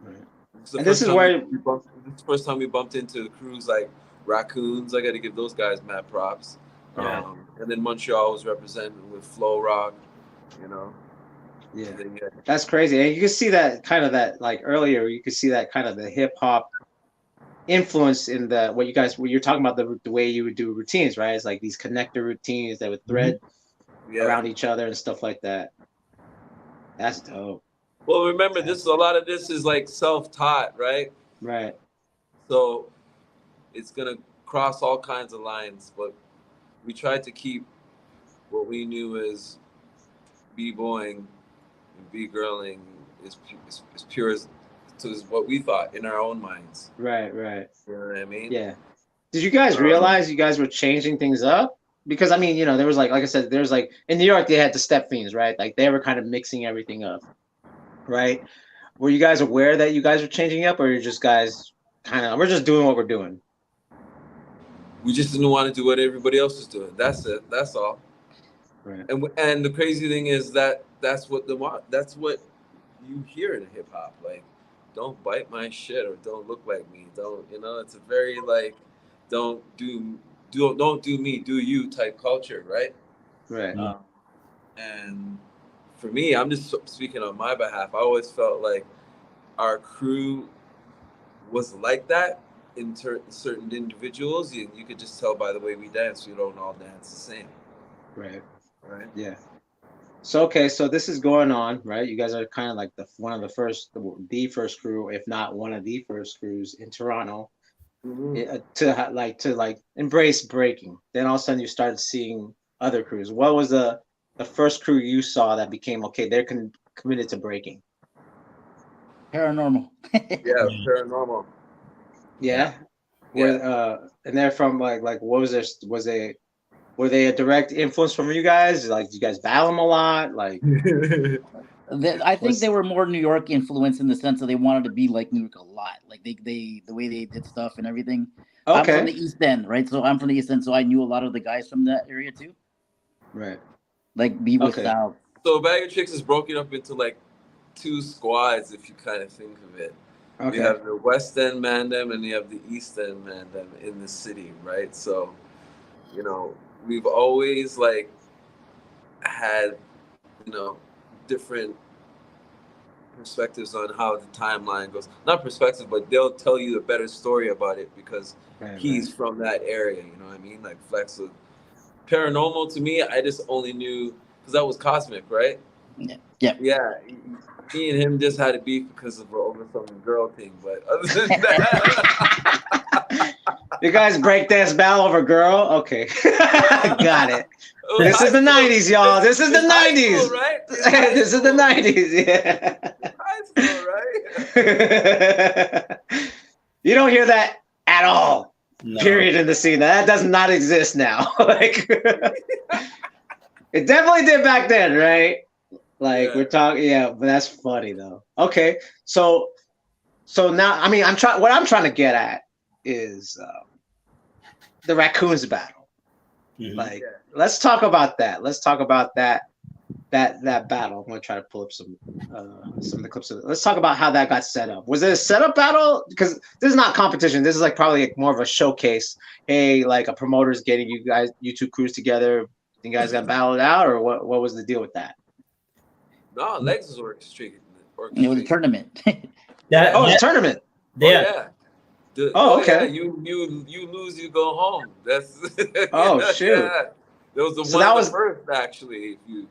Right. This is the first time we bumped into the crews like Raccoons. I got to give those guys mad props. Yeah. And then Montreal was represented with Flow Rock, you know. Yeah, that's crazy. And you can see that kind of that, like earlier, you could see that kind of the hip hop influence in the what you're talking about, the way you would do routines, right? It's like these connector routines that would thread around each other and stuff like that. That's dope. Well, remember, a lot of this is like self-taught, right? Right. So it's gonna cross all kinds of lines, but we tried to keep what we knew as b-boying and b-girling is pure as to what we thought in our own minds. Right. You know what I mean? Yeah. Did you guys realize you guys were changing things up? Because I mean, you know, there was like I said, there's like in New York they had the Step Fiends, right? Like they were kind of mixing everything up, right? Were you guys aware that you guys were changing up, or you're just guys we're just doing what we're doing? We just didn't want to do what everybody else is doing. That's it. That's all. Right. And the crazy thing is that's what you hear in hip hop, like, don't bite my shit or don't look like me. Don't, you know, it's a very like, don't do me, do you type culture, right? Right. And for me, I'm just speaking on my behalf. I always felt like our crew was like that in certain individuals. You could just tell by the way we dance. We don't all dance the same. Right. Right. Yeah. So okay, so this is going on, right? You guys are kind of like one of the first crew, if not one of the first crews in Toronto, to embrace breaking. Then all of a sudden you started seeing other crews. What was the first crew you saw that became okay? They're committed to breaking. Paranormal. Yeah, paranormal. Yeah. And they're from like what was this? Were they a direct influence from you guys? Like, do you guys battle them a lot? Like, I think they were more New York influenced in the sense that they wanted to be like New York a lot. Like they the way they did stuff and everything. Okay. I'm from the East End, right? So I'm from the East End, so I knew a lot of the guys from that area too. Right. Like B-Boy style. So Bag of Tricks is broken up into like 2 squads, if you kind of think of it. Okay. You have the West End Mandem and you have the East End Mandem in the city, right? So, you know, we've always like had, you know, different perspectives on how the timeline goes. Not perspectives, but they'll tell you a better story about it because he's from that area, you know what I mean? Like Flex was paranormal to me. I just only knew because that was Cosmic, right? Yeah. Me and him just had a beef because of over some girl thing, but other than that, you guys break dance battle over girl. Okay, got it. This is the 90s, y'all. This is the 90s, school, right? This is the 90s. Yeah. High school, right? You don't hear that at all. No. Period in the scene. That does not exist now. Like, it definitely did back then, right? Like we're talking, but that's funny though. Okay, so now, I mean, what I'm trying to get at is the Raccoons battle. Like, let's talk about that. Let's talk about that battle. I'm gonna try to pull up some of the clips of it. Let's talk about how that got set up. Was it a setup battle? Because this is not competition. This is like probably like more of a showcase. Hey, like a promoter's getting you two crews together. You guys got battled out, or what was the deal with that? No, Legs was orchestrated. It was a tournament. It's a tournament. Yeah. Okay. Yeah. You lose, you go home. That's. Shoot. Yeah. There was the first, actually, if you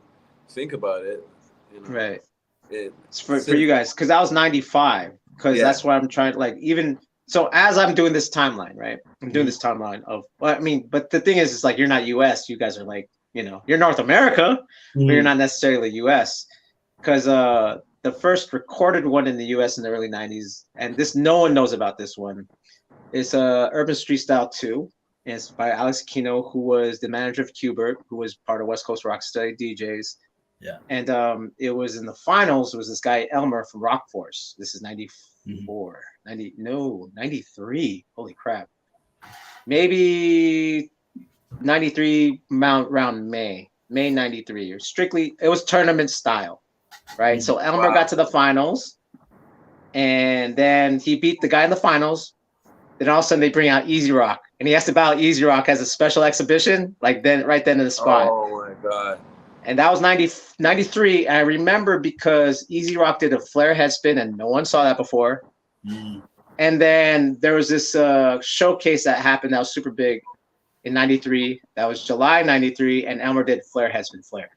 think about it. You know, right. It's for you guys, because that was 95. Because that's why I'm trying to, like, even so, as I'm doing this timeline, right? I'm doing this timeline of, well, I mean, but the thing is, it's like you're not US. You guys are like, you know, you're North America, but you're not necessarily US. Because the first recorded one in the US in the early 90s, and no one knows about this one, is Urban Street Style 2. And it's by Alex Kino, who was the manager of Qbert, who was part of West Coast Rocksteady DJs. Yeah. And it was in the finals, was this guy Elmer from Rock Force. This is 94. 93. Holy crap. Maybe 93 around May 93. Strictly, it was tournament style. Right, so Elmer got to the finals, and then he beat the guy in the finals. Then all of a sudden they bring out Easy Rock, and he has to battle Easy Rock as a special exhibition, like right then in the spot. Oh my god! And that was 93. And I remember because Easy Rock did a flare head spin, and no one saw that before. And then there was this showcase that happened that was super big in 93. That was July 93, and Elmer did flare head spin flare.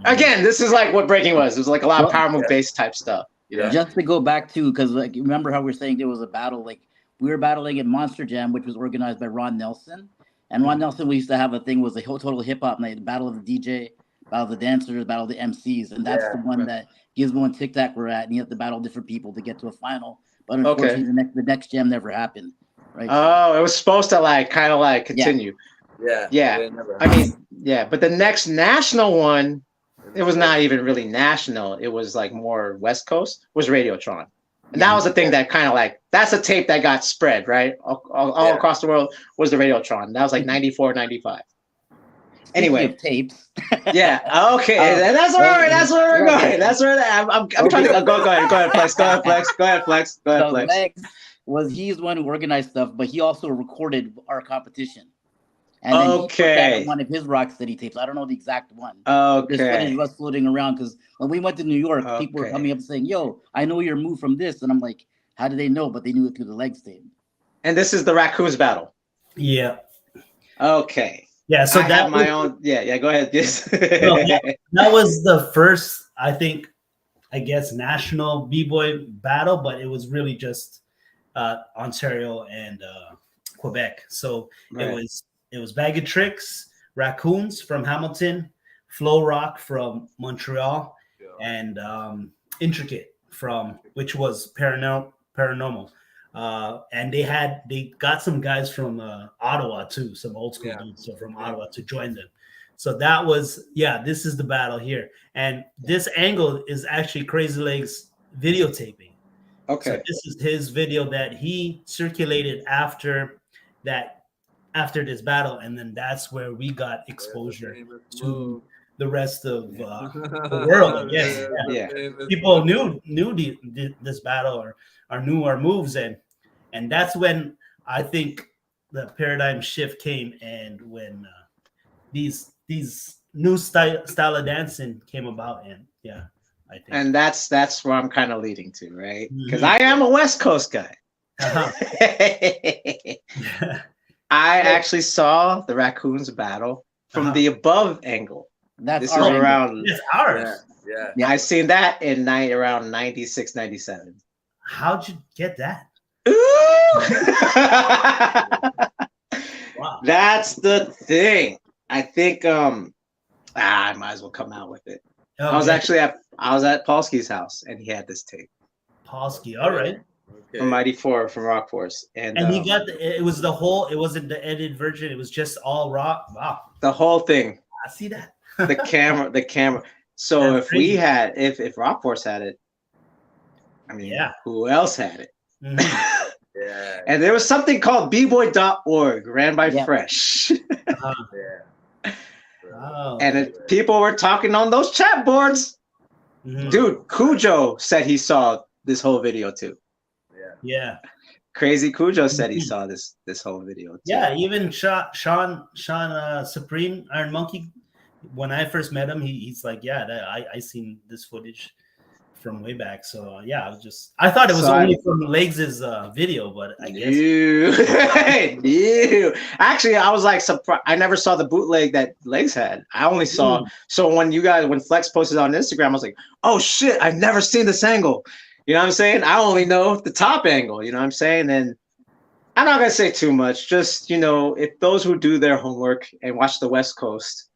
Again, this is like what breaking was. It was like a lot of power move based type stuff. Yeah. Just to go back to, because like remember how we were saying there was a battle, like we were battling at Monster Jam, which was organized by Ron Nelson. And Ron Nelson, we used to have a thing, was a total hip hop night, battle of the DJ, battle of the dancers, battle of the MCs. And that's the one that Gizmo and Tic Tac were at. And you have to battle different people to get to a final. But unfortunately, the next jam never happened. Right. Oh, it was supposed to like kind of like continue. Yeah. I mean, but the next national one, it was not even really national. It was like more West Coast, was Radiotron. And that was the thing that kind of like, that's a tape that got spread, right? All across the world was the Radiotron. That was like 94, 95. Anyway, of tapes. yeah. Okay, that's where we're going. okay. That's where I'm trying to go. Go ahead, Flex. Go ahead, Flex. So Lex he's the one who organized stuff, but he also recorded our competition. And then he put that in one of his Rocksteady tapes. I don't know the exact one. Okay. This footage was floating around because when we went to New York, people were coming up saying, "Yo, I know your move from this," and I'm like, "How did they know?" But they knew it through the Legs tape. And this is the Raccoons battle. Yeah. Okay. Yeah. So I have my own. Yeah. Go ahead. Yes. that was the first, I think, I guess, national b-boy battle, but it was really just Ontario and Quebec. So it was Bag of Tricks, Raccoons from Hamilton, Flow Rock from Montreal, and Intricate from, which was Paranormal. And they got some guys from Ottawa too, some old school dudes from Ottawa to join them. So that was, this is the battle here. And this angle is actually Crazy Legs videotaping. Okay. So this is his video that he circulated after this battle. And then that's where we got exposure to the rest of the world, I guess. Yeah. People knew this battle or knew our moves. And that's when I think the paradigm shift came, and when these new style of dancing came about, and I think. And that's where I'm kind of leading to, right? Because I am a West Coast guy. I actually saw the Raccoons battle from the above angle. That's this is around. It's ours. Yeah. I seen that in around 96, 97. How'd you get that? Wow. That's the thing. I think I might as well come out with it. Okay. I was at Paulsky's house and he had this tape. Paulsky, all right. Okay. From Mighty Four from Rock Force. And he got it wasn't the edited version, it was just all rock. Wow. The whole thing. I see that. the camera. So that's crazy. If Rock Force had it, I mean, who else had it? Mm-hmm. Yeah. And there was something called bboy.org ran by Fresh. And people were talking on those chat boards. Mm-hmm. Dude, Cujo said he saw this whole video too. Yeah. Crazy Cujo said he saw this whole video too. Yeah, even Sean Supreme Iron Monkey, when I first met him, he's like, I seen this footage from way back. So I thought it was only from Legs' video, but I guess actually I was like surprised. I never saw the bootleg that Legs had. I only saw so when Flex posted on Instagram, I was like, oh shit, I've never seen this angle. You know what I'm saying? I only know the top angle, you know what I'm saying? And I'm not gonna say too much, just if those who do their homework and watch the West Coast,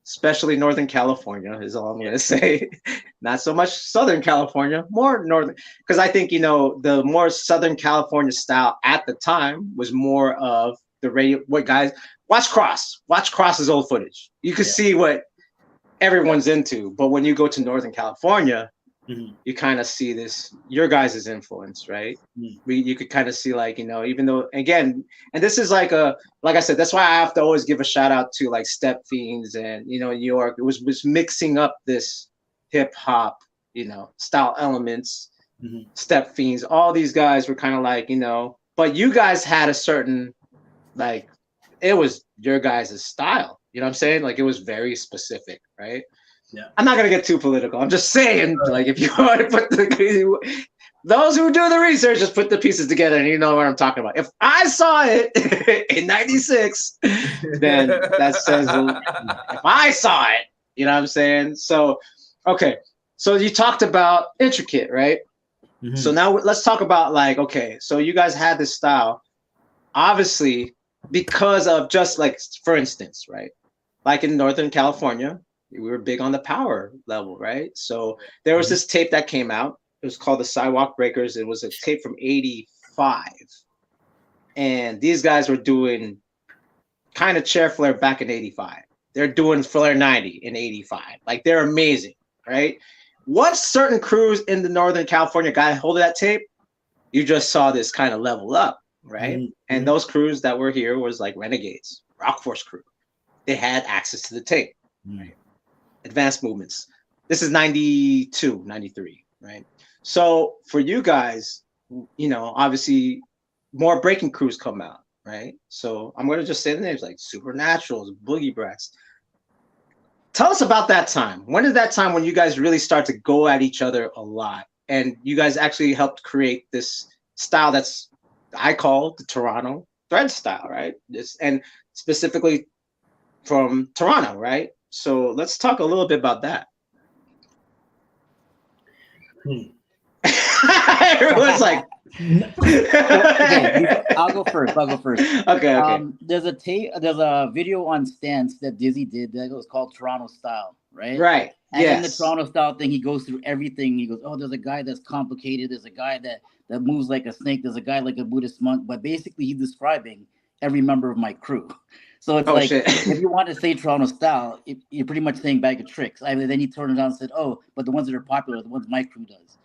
especially Northern California, is all I'm gonna say. Not so much Southern California, more Northern, because I think the more Southern California style at the time was more of the radio. What guys watch Cross's old footage. You can see what everyone's into, but when you go to Northern California, you kind of see your guys' influence, right? You could kind of see even though, again, and this is like I said, that's why I have to always give a shout out to like Step Fiends and New York. It was mixing up this hip hop style elements. Step Fiends, all these guys were kind of like but you guys had a certain it was your guys' style, you know what I'm saying? Like it was very specific, right? Yeah, I'm not gonna get too political. I'm just saying, if you want to put those who do the research, just put the pieces together, and you know what I'm talking about. If I saw it in '96, then that says if I saw it, you know what I'm saying. So, okay, so you talked about Intricate, right? So now let's talk about so you guys had this style, obviously, because of just for instance, right? Like in Northern California, we were big on the power level, right? So there was this tape that came out. It was called the Sidewalk Breakers. It was a tape from '85. And these guys were doing kind of chair flare back in '85. They're doing flare 90 in '85. They're amazing, right? Once certain crews in the Northern California got a hold of that tape, you just saw this kind of level up, right? And those crews that were here was like Renegades, Rock Force crew. they had access to the tape. Right. Advanced movements. This is 92, 93, right? So for you guys, obviously more breaking crews come out, right? So I'm going to just say the names like Supernaturals, Boogie Brats. Tell us about that time. When is that time when you guys really start to go at each other a lot? And you guys actually helped create this style I call the Toronto thread style, right? And specifically from Toronto, right? So let's talk a little bit about that. Everyone's like, okay, I'll go first. Okay. There's a video on Stance that Dizzy did that was called Toronto Style, right? Right. And in the Toronto Style thing, he goes through everything. He goes, oh, there's a guy that's complicated. There's a guy that moves like a snake. There's a guy like a Buddhist monk. But basically, he's describing every member of my crew. So it's if you want to say Toronto Style, you're pretty much saying Bag of Tricks. I mean, then he turned it on and said, oh, but the ones that are popular are the ones my crew does.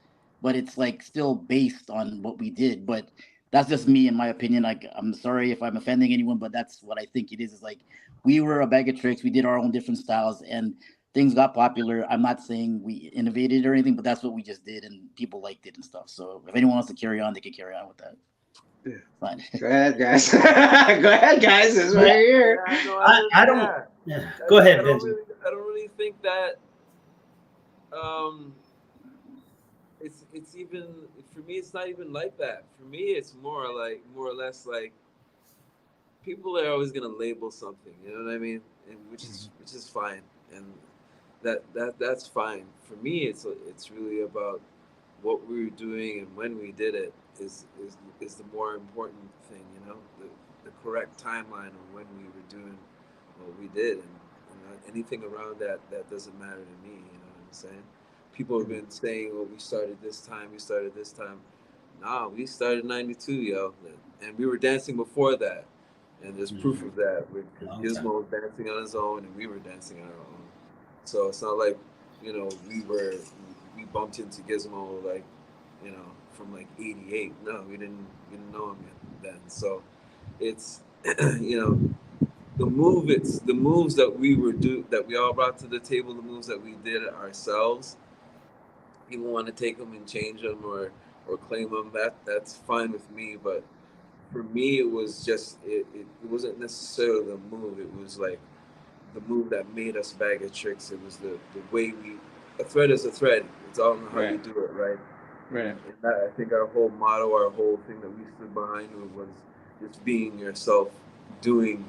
But it's like still based on what we did. But that's just me, in my opinion. Like, I'm sorry if I'm offending anyone, but that's what I think it is. It's like we were a Bag of Tricks. We did our own different styles, and things got popular. I'm not saying we innovated or anything, but that's what we just did, and people liked it and stuff. So if anyone wants to carry on, they can carry on with that. Yeah. Fine. Go ahead, guys. Go ahead, guys. It's right here. I don't. Yeah. Go ahead, Benji. I don't really think that. It's even, for me, it's not even like that. For me, it's more or less like people are always gonna label something. You know what I mean? And which is fine, and that's fine. For me, it's really about what we were doing and when we did it is the more important thing. You know, the correct timeline of when we were doing what we did, and anything around that doesn't matter to me. You know what I'm saying? People have been saying, "Oh, we started this time. Nah, we started '92, yo, and we were dancing before that, and there's proof of that. Gizmo was dancing on his own, and we were dancing on our own. So it's not like, we bumped into Gizmo from like '88. No, we didn't know him yet then. So it's the moves that we all brought to the table, the moves that we did ourselves. People want to take them and change them or claim them. That's fine with me. But for me, it was just it wasn't necessarily the move. It was like the move that made us Bag of Tricks. It was the way a thread is a thread. It's all in how you do it, right? Right. And that, I think our whole motto, our whole thing that we stood behind was just being yourself, doing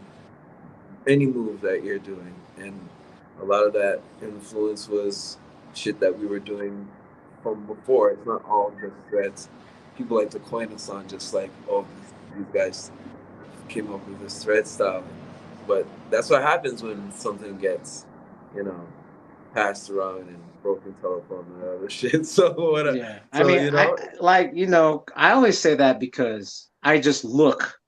any move that you're doing, and a lot of that influence was shit that we were doing from before. It's not all just threads. People like to coin us on just like, oh, these guys came up with this thread style, but that's what happens when something gets, passed around and broken telephone and other shit. So whatever. Yeah. So, I always say that because I just look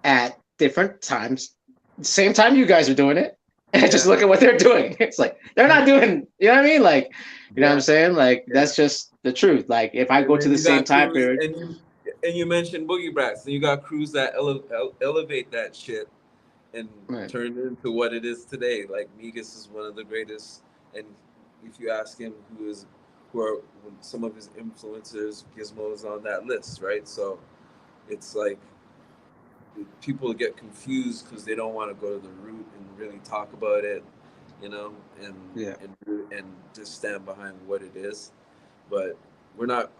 at different times, same time you guys are doing it, and I just look at what they're doing. It's like they're not doing, you know what I mean? Like, you know what I'm saying? Like that's just the truth. Like if I go to the same time period, and you mentioned Boogie Brats, and you got crews that elevate that shit and turn it into what it is today. Like Migas is one of the greatest, and if you ask him who are some of his influencers, Gizmo is on that list, right? So it's like people get confused because they don't want to go to the root and really talk about it, and just stand behind what it is. But we're not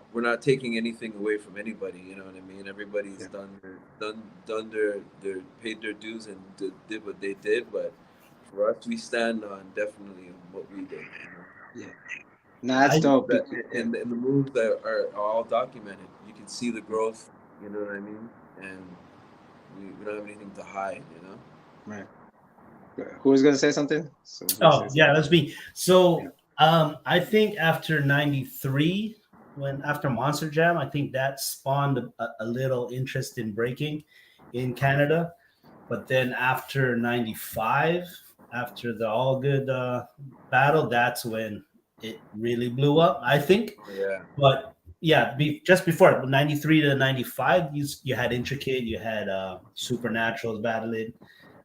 taking anything away from anybody. You know what I mean? Everybody's done their paid their dues and did what they did. But for us, we stand on definitely what we did. Yeah. No, that's dope. And the moves that are all documented. You can see the growth. You know what I mean? And we don't have anything to hide. Right. Who was gonna say something? That's me. So I think after '93, after Monster Jam, I think that spawned a little interest in breaking in Canada. But then after '95, after the All Good battle, that's when it really blew up, I think. Yeah. But just before '93 to '95, you had Intricate, you had Supernaturals battling.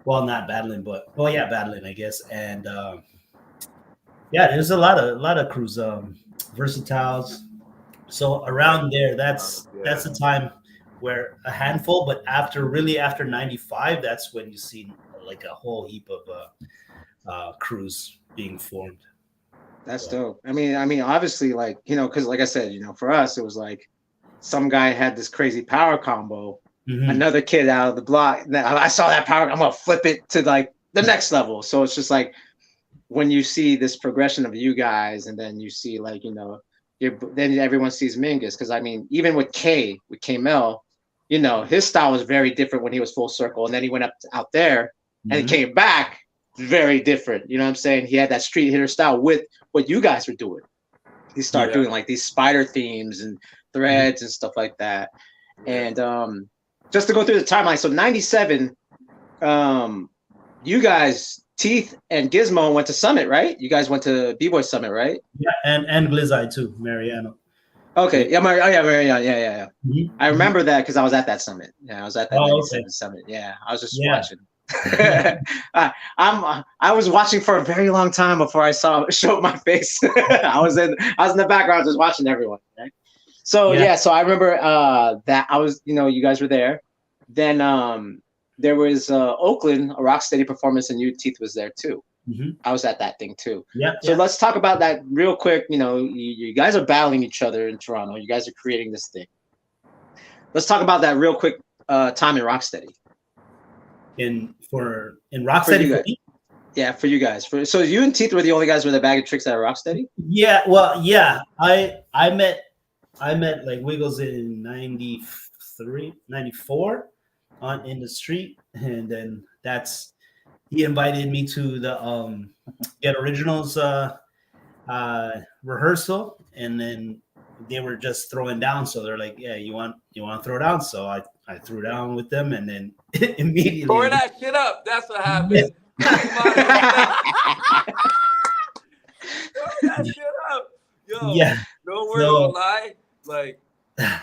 well, not battling, but well, yeah, battling, I guess. And yeah, there's a lot of crews, versatiles. So around there, that's the time where a handful. But after '95, that's when you see like a whole heap of crews being formed. That's dope. I mean, obviously, like, because like I said, for us, it was like some guy had this crazy power combo. Another kid out of the block, I saw that power, I'm gonna flip it to like the next level. So it's just like when you see this progression of you guys, and then you see like then everyone sees Mingus, because I mean, even with K-Mel, his style was very different when he was full circle, and then he went out there and he came back very different. You know what I'm saying? He had that street hitter style with what you guys were doing. He started doing like these spider themes and threads and stuff like that. And just to go through the timeline, so '97, you guys, Teeth and Gizmo, went to Summit, right? You guys went to B-Boy Summit, right? Yeah, and Glizzy too, Mariano. Okay, yeah, Mariano, yeah. I remember that because I was at that summit. Yeah, I was at that '97 summit. Yeah, I was just watching. I was watching for a very long time before I showed my face. I was in the background just watching everyone. Right? So so I remember that I was, you guys were there. Then there was Oakland, a Rocksteady performance, and Teeth was there too. I was at that thing too. So let's talk about that real quick. You guys are battling each other in Toronto. You guys are creating this thing. Let's talk about that real quick time in Rocksteady. In Rocksteady? Yeah, for you guys. So you and Teeth were the only guys with a bag of tricks at Rocksteady? Yeah, well, yeah. I met like Wiggles in '93, '94 in the street, and then he invited me to the Get Originals rehearsal, and then they were just throwing down. So they're like, "Yeah, you want to throw down?" So I threw down with them, and then immediately tore that shit up. That's what happened. Tore that shit up. Yo, no word of a lie. Like,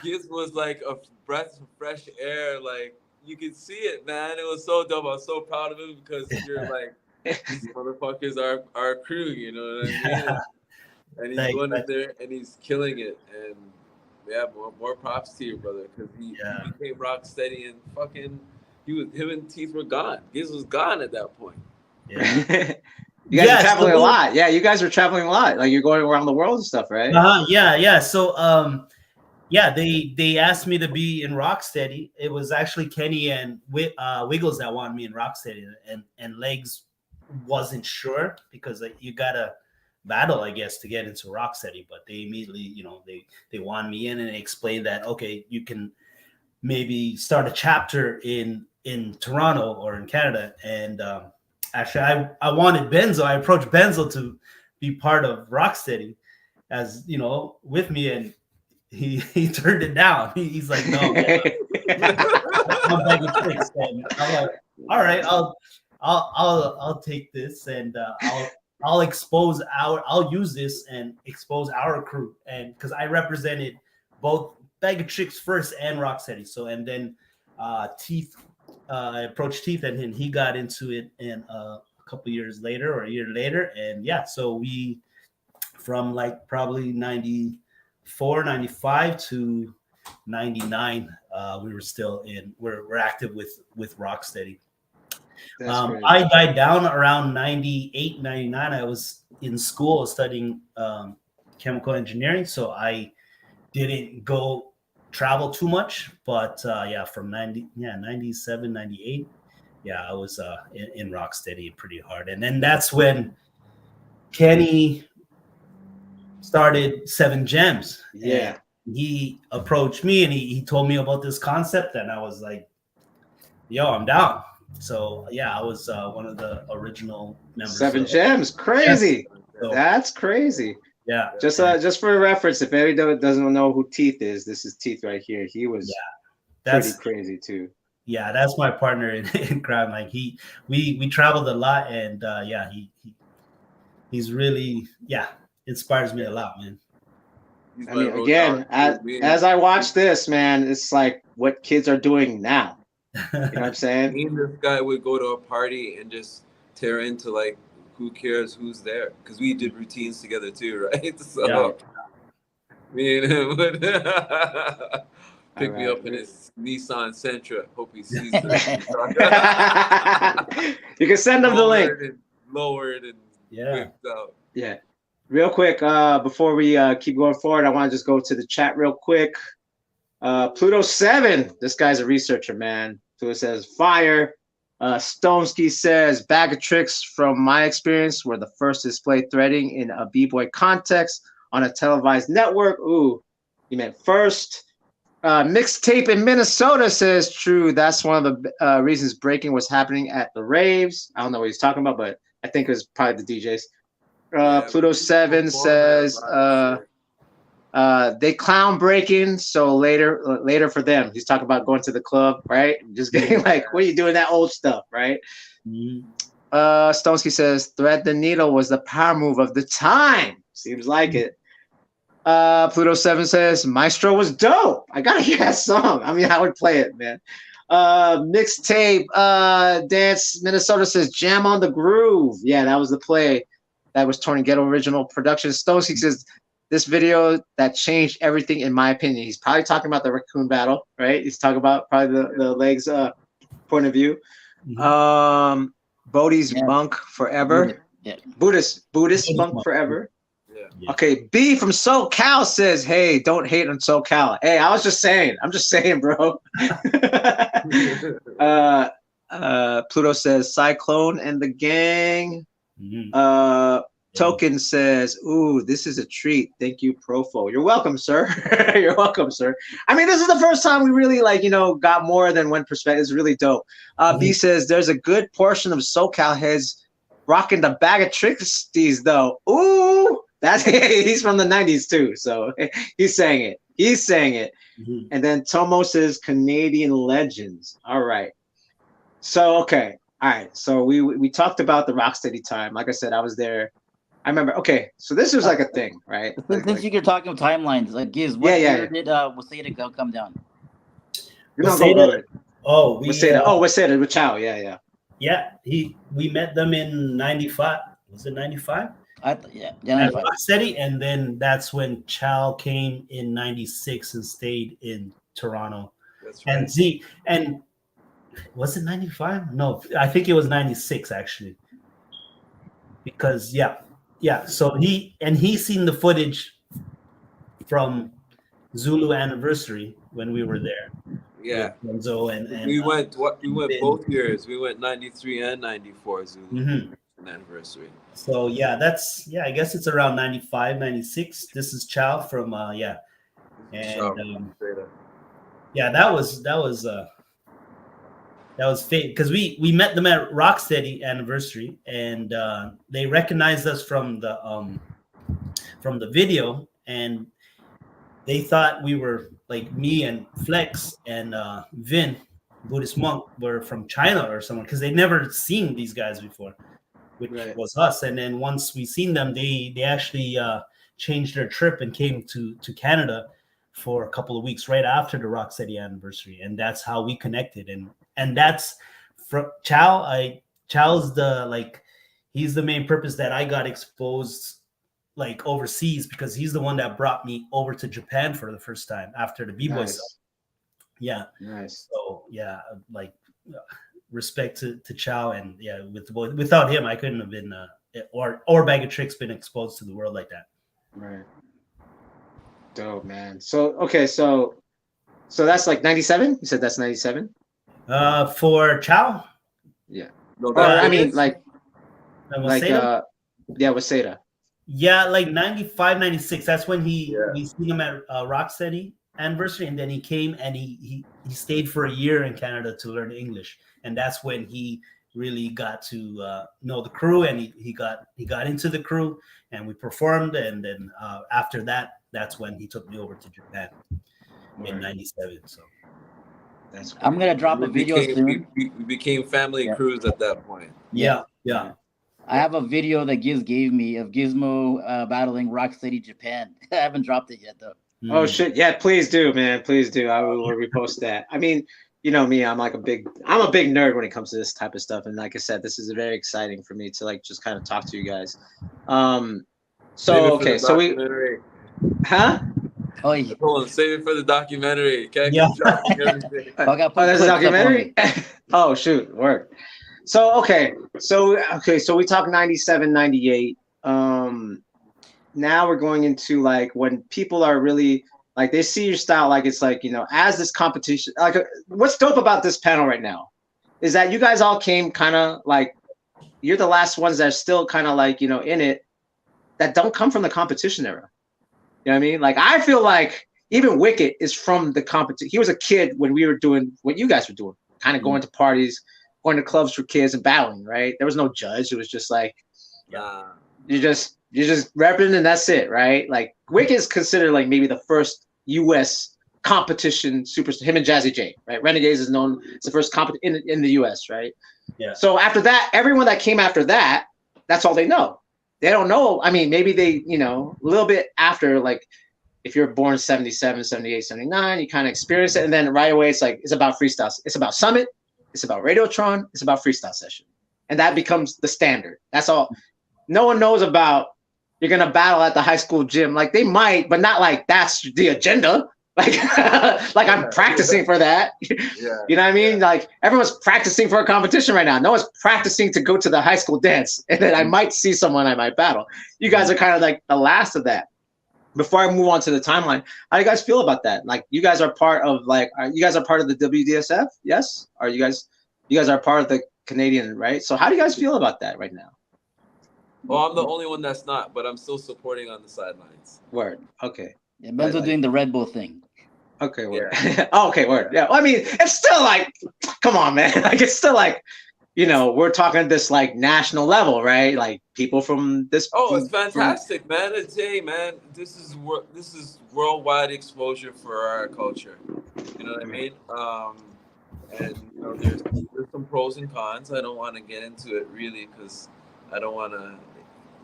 Giz was like a breath of fresh air. Like, you could see it, man. It was so dope. I was so proud of him because you're like, these motherfuckers are our crew, you know what I mean? And he's going in there and he's killing it. And yeah, more props to you, brother, because he became Rocksteady and fucking him and Teeth were gone. Giz was gone at that point. Yeah. You guys are traveling a lot. Yeah, you guys are traveling a lot. Like, you're going around the world and stuff, right? Yeah. So they asked me to be in Rocksteady. It was actually Kenny and Wiggles that wanted me in Rocksteady, and Legs wasn't sure because you gotta battle, I guess, to get into Rocksteady. But they immediately, they wanted me in, and they explained that okay, you can maybe start a chapter in Toronto or in Canada. And actually, I wanted Benzo. I approached Benzo to be part of Rocksteady, as with me, and he turned it down. He's like, no, man. I'm like, all right, I'll take this, and I'll use this and expose our crew, and because I represented both Bag of Tricks first and Rocksteady. So, and then Teeth, I approached Teeth, and then he got into it in a couple years later or a year later, and so we from like probably 94, 95 to 99, we were still we're active with Rocksteady. I died down around 98, 99. I was in school studying chemical engineering, so I didn't go travel too much. But from 97, 98, I was in Rocksteady pretty hard. And then that's when Kenny started 7 Gems. Yeah. And he approached me and he told me about this concept, and I was like, yo, I'm down. So I was one of the original members. 7 Gems, crazy. So, that's crazy. Yeah. Just for reference, if anybody doesn't know who Teeth is, this is Teeth right here. He was pretty crazy too. Yeah, that's my partner in crime. Like we traveled a lot, and he's really inspires me a lot, man. I mean, again, as I watch this, man, it's like what kids are doing now. You know what I'm saying? Me and this guy would go to a party and just tear into like, who cares who's there? Because we did routines together too, right? So me and him would pick me up in his Nissan Sentra. Hope he sees this. You can send them the link. Lowered and whipped out. Yeah. Real quick, before we keep going forward, I want to just go to the chat real quick. Pluto 7. This guy's a researcher, man. Pluto says fire. Stoneski says bag of tricks from my experience were the first to display threading in a b-boy context on a televised network. Ooh, you meant first. Mixtape in Minnesota says true. That's one of the reasons breaking was happening at the raves. I don't know what he's talking about, but I think it was probably the DJs. Pluto 7 says they clown breaking, so later for them. He's talking about going to the club, right? Just getting like, what are you doing that old stuff, right? Stoneski says thread the needle was the power move of the time. Seems like it. Pluto 7 says Maestro was dope. I gotta hear that song. I mean, I would play it, man. Mixtape Dance Minnesota says Jam on the Groove. Yeah, that was the play. That was Tony Ghetto original production. Stoneski says this video that changed everything in my opinion. He's probably talking about the Raccoon battle, right? He's talking about probably the legs point of view. Bodhi's Monk Forever. Buddhist Monk Forever. Okay, B from SoCal says, hey, don't hate on SoCal. Hey, I was just saying. I'm just saying, bro. Pluto says Cyclone and the gang. Token says, ooh, this is a treat. Thank you, Profo. You're welcome, sir. You're welcome, sir. I mean, this is the first time we really, like, you know, got more than one perspective. It's really dope. B says, there's a good portion of SoCal heads rocking the bag of tricks though. Ooh, that's he's from the 90s too. So he's saying it. He's saying it. And then Tomo says Canadian legends. All right. So, okay. All right. So we talked about the Rocksteady time. Like I said, I was there. I remember. Okay, so this was like a thing, right? Since you're talking timelines, like Giz, what year did Waseda come down? Waseda Waseda with Chow. Yeah, we met them in 95. Was it 95? At 95. Rocksteady, and then that's when Chow came in 96 and stayed in Toronto. That's right. And was it 95? No, I think it was 96 actually. Because so he's seen the footage from Zulu Anniversary when we were there. Yeah. Enzo and we went both years. We went 93 and 94 Zulu Anniversary. So I guess it's around 95, 96. This is Chow from that was fate because we met them at Rocksteady Anniversary, and they recognized us from the video, and they thought we were like me and Flex and Vin, Buddhist Monk, were from China or somewhere because they'd never seen these guys before, which was us. And then once we seen them, they actually changed their trip and came to Canada for a couple of weeks right after the Rocksteady Anniversary, and that's how we connected. And that's from Chow. Chow's he's the main purpose that I got exposed like overseas, because he's the one that brought me over to Japan for the first time after the B-boy stuff. Yeah. Nice. So respect to Chow, and without him I couldn't have been or Bag of Tricks been exposed to the world like that. Right. Dope, man. So okay, so that's like 97? You said that's 97? For Chow? Yeah. No, I mean Waseda? Yeah, like 95, 96. That's when we seen him at Rocksteady Anniversary, and then he came and he stayed for a year in Canada to learn English, and that's when he really got to know the crew, and he got into the crew, and we performed, and then after that's when he took me over to Japan in 97. So that's cool. I'm gonna drop a video soon. We became family crews at that point. Yeah. I have a video that Giz gave me of Gizmo battling Rocksteady Japan. I haven't dropped it yet though. Oh shit! Yeah, please do, man. Please do. I will repost that. I mean, you know me, I'm a big nerd when it comes to this type of stuff. And like I said, this is very exciting for me to like just kind of talk to you guys. So okay, so we, huh? Oh, yeah. Hold on, save it for the documentary. Can't Yeah. keep dropping everything. I got Oh, there's a clips up on documentary. it. Oh shoot, work. So okay, so we talk 97, 98. Now we're going into like when people are really like they see your style, like it's like, you know, as this competition, like what's dope about this panel right now is that you guys all came kind of like you're the last ones that are still kind of like, you know, in it, that don't come from the competition era. You know what I mean? Like I feel like even Wicked is from the competition. He was a kid when we were doing what you guys were doing, kind of going to parties, going to clubs for kids and battling, right? There was no judge. It was just like you just repping and that's it, right? Like Wicked is considered like maybe the first US competition superstar. Him and Jazzy J, right? Renegades is known as the first competition in the US, right? Yeah. So after that, everyone that came after that, that's all they know. They don't know. I mean, maybe they, you know, a little bit after, like if you're born 77, 78, 79, you kind of experience it. And then right away, it's like, it's about freestyle. It's about Summit. It's about Radiotron. It's about freestyle session. And that becomes the standard. That's all. No one knows about you're going to battle at the high school gym. Like they might, but not like that's the agenda. Like, like I'm practicing for that. You know what I mean? Like everyone's practicing for a competition right now. No one's practicing to go to the high school dance. And then I might see someone I might battle. You guys are kind of like the last of that. Before I move on to the timeline, how do you guys feel about that? Like you guys are part of like, you guys are part of the WDSF? Yes? Are you guys are part of the Canadian, right? So how do you guys feel about that right now? Well, I'm the only one that's not, but I'm still supporting on the sidelines. Word. Okay. Yeah, Benzo doing the Red Bull thing. Okay, word. Oh, okay, word. Yeah. Well, I mean, it's still like, come on, man. Like it's still like, you know, we're talking this like national level, right? Like people from this. Oh, it's fantastic, man. It's man. This is worldwide exposure for our culture. You know what I mean? And you know, there's some pros and cons. I don't want to get into it really because I don't want to,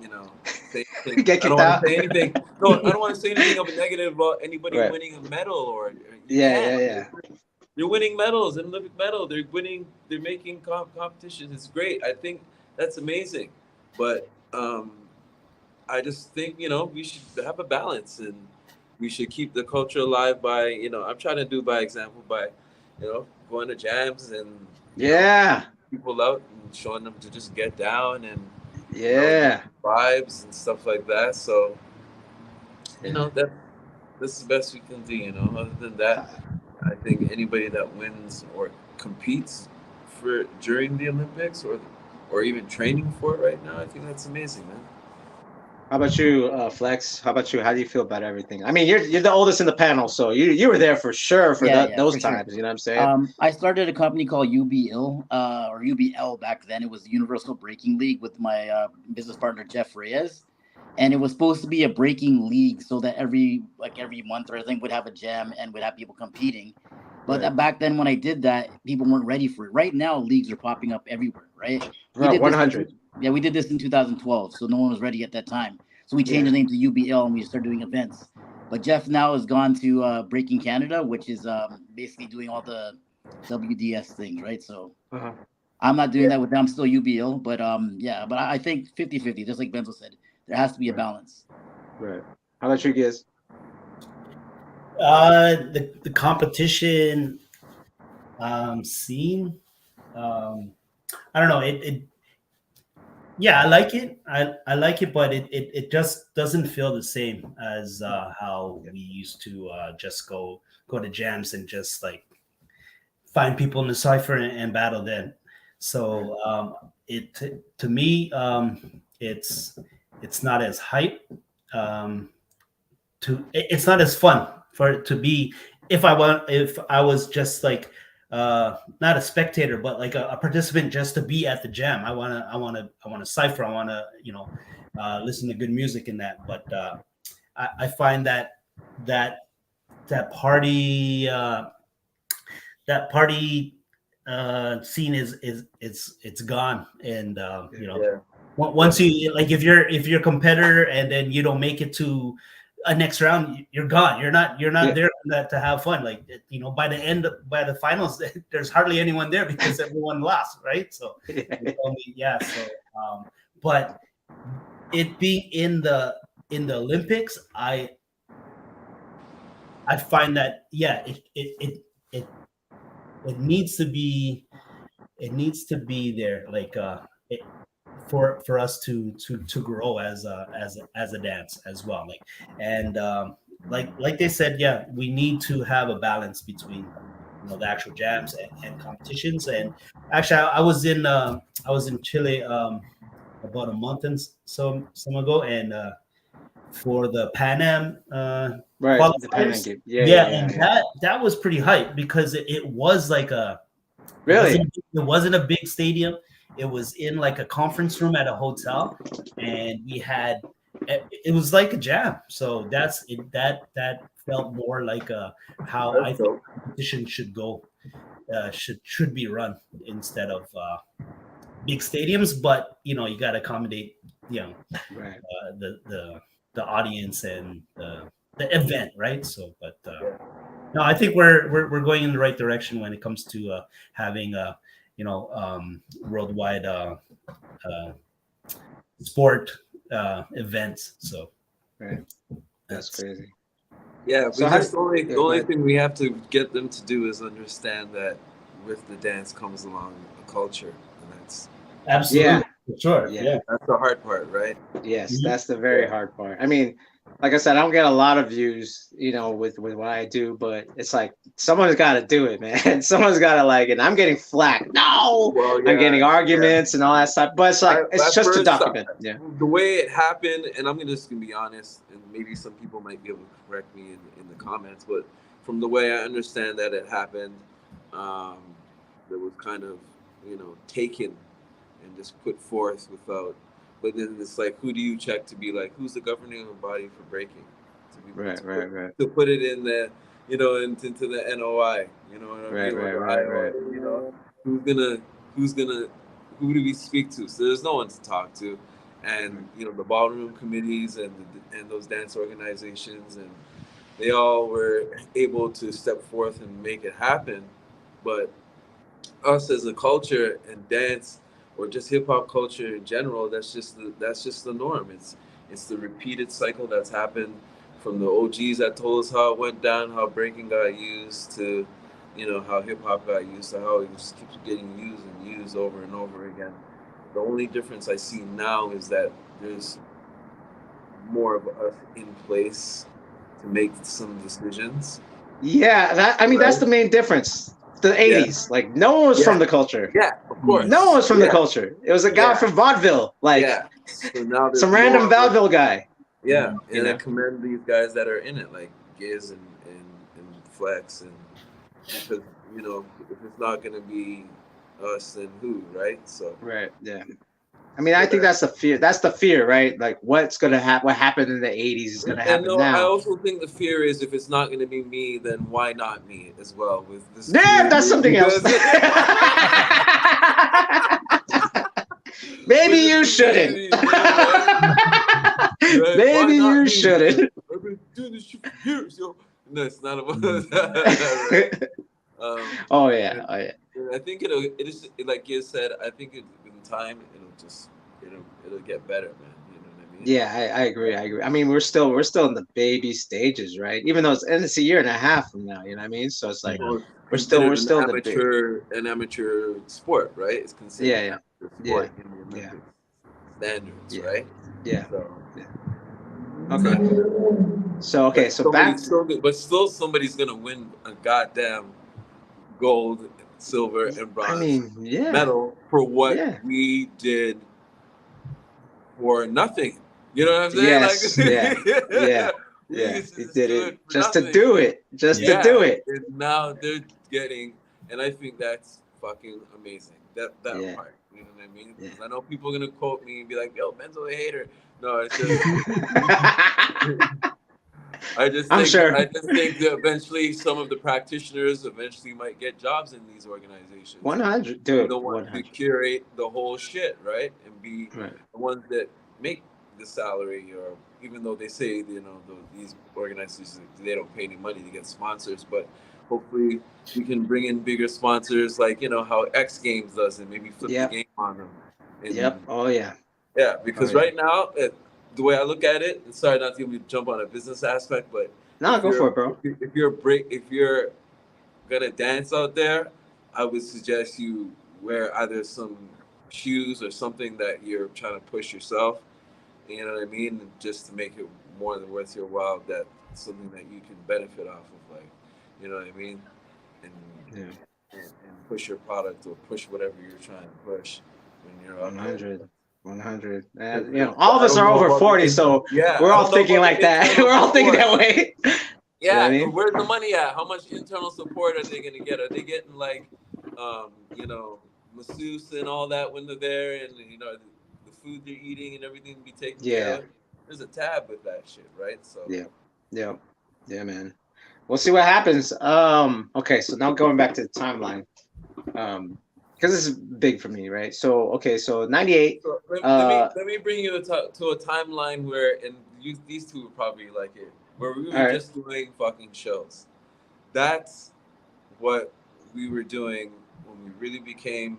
you know, say anything. I don't want to say anything. No, I don't want to say anything of a negative about anybody winning a medal or. Yeah. They're winning medals and Olympic medal. They're winning. They're making competitions. It's great. I think that's amazing. But I just think, you know, we should have a balance and we should keep the culture alive by, you know, I'm trying to do by example by, you know, going to jams and people out and showing them to just get down and you know, vibes and stuff like that. So you know that's the best we can do. You know, other than that, I think anybody that wins or competes for during the Olympics or even training for it right now, I think that's amazing, man. How about you, Flex? How about you? How do you feel about everything? I mean, you're the oldest in the panel, so you were there for sure for those times. Sure. You know what I'm saying? I started a company called UBL or UBL back then. It was the Universal Breaking League with my business partner Jeff Reyes, and it was supposed to be a breaking league so that every month or I think would have a jam and would have people competing. But back then when I did that, people weren't ready for it. Right now, leagues are popping up everywhere. Right? We did 100. We did this in 2012, so no one was ready at that time. So we changed the name to UBL and we started doing events. But Jeff now has gone to Breaking Canada, which is basically doing all the WDS things, right? So I'm not doing that with them. I'm still UBL, but but I think 50-50, just like Benzo said, there has to be a balance. Right. How about you guys? The competition scene. I don't know. I like it. I like it, but it just doesn't feel the same as how we used to just go to jams and just like find people in the cipher and battle then. So to me it's not as hype. It's not as fun for it to be if I was just like not a spectator, but like a participant just to be at the jam. I want to cipher. I want to, you know, listen to good music in that. But I find that party scene is gone. And you know, once you like if you're a competitor and then you don't make it to next round you're gone. You're not there to have fun. Like, you know, by the finals, there's hardly anyone there because everyone lost, right? So but it being in the Olympics, I find that it needs to be there, like for us to grow as a dance as well, like, and like they said, we need to have a balance between, you know, the actual jams and competitions. And actually, I was in Chile about a month and some ago, and for the Pan Am right, qualifiers. the Pan Am game. That was pretty hype because it was like a really it wasn't a big stadium. It was in like a conference room at a hotel, and it was like a jam. So that felt more like how I think competition should go, should be run instead of big stadiums. But you know, you got to accommodate, you know, right. The audience and the event, right? So, but no, I think we're going in the right direction when it comes to having worldwide sport events. So right, that's crazy. Yeah, So the only thing we have to get them to do is understand that with the dance comes along a culture, and that's absolutely sure. Yeah, that's the hard part, right? Yes, that's the very hard part. I mean, like I said, I don't get a lot of views, you know, with what I do, but it's like someone's got to do it, man. Someone's got to, like, and I'm getting flack. No, I'm getting arguments and all that stuff. But it's like it's just to document. Yeah, the way it happened, and I'm just gonna be honest, and maybe some people might be able to correct me in the comments, but from the way I understand that it happened, it was kind of, you know, taken and just put forth without. But then it's like, who do you check to be like, who's the governing body for breaking? Right. To put it in the, you know, into the NOI, you know what I mean? Right. You know, who do we speak to? So there's no one to talk to, and you know, the ballroom committees and those dance organizations, and they all were able to step forth and make it happen, but us as a culture and dance, or just hip hop culture in general, that's just the norm. It's the repeated cycle that's happened from the OGs that told us how it went down, how breaking got used, to, you know, how hip hop got used, to how it just keeps getting used over and over again. The only difference I see now is that there's more of us in place to make some decisions. Yeah, that's the main difference. The 80s, like no one was from the culture. Yeah, of course. No one was from the culture. It was a guy from vaudeville, like so now some random vaudeville guy. Yeah, and I commend these guys that are in it, like Giz and Flex, and because, you know, if it's not gonna be us, then who, right? So yeah. I mean, I think that's the fear. That's the fear, right? Like, what's gonna happen? What happened in the 80s is gonna happen now. I also think the fear is, if it's not gonna be me, then why not me as well? With this, that's something else. Maybe you shouldn't. Maybe you shouldn't. I've been doing this shit for years, yo. No, it's not about that. Right? Oh yeah. I think it is, like you said. I think in time it'll get better, man. You know what I mean? Yeah, I agree. I mean, we're still in the baby stages, right? Even though it's a year and a half from now, you know what I mean? So it's like we're still an amateur sport, right? It's considered sport in the Olympic standards, right? Yeah. So, so back. But still, somebody's gonna win a goddamn gold, silver, and bronze medal for what we did for nothing. You know what I'm saying? Yes. He did it just to do it. To do it. And now they're getting, and I think that's fucking amazing. That part. You know what I mean? Because I know people are gonna quote me and be like, "Yo, Benzo a hater." No, it's just. I just think that eventually some of the practitioners might get jobs in these organizations. 100, dude. Don't want to curate the whole shit, right? And be the ones that make the salary, or even though they say, you know, these organizations, they don't pay any money to get sponsors, but hopefully we can bring in bigger sponsors, like, you know, how X Games does, and maybe flip the game on them. And Oh yeah. yeah, because right now, the way I look at it, and sorry not to even jump on a business aspect, but no, go for it, bro. If you're gonna dance out there, I would suggest you wear either some shoes or something that you're trying to push yourself. You know what I mean? Just to make it more than worth your while. That something that you can benefit off of, like, you know what I mean? And push your product or push whatever you're trying to push when you're out 100. 100. And you know, all of us are over 40, so yeah, we're all thinking like that. We're all thinking that way. Yeah, you know what I mean? Where's the money at? How much internal support are they gonna get? Are they getting like, you know, masseuse and all that when they're there, and you know, the food they're eating and everything to be taken care of? There's a tab with that shit, right? So yeah, man. We'll see what happens. Okay, so now going back to the timeline, because this is big for me, right? So okay, so 98. So let me bring you to a timeline where, and these two would probably like it, where we were just doing fucking shows. That's what we were doing when we really became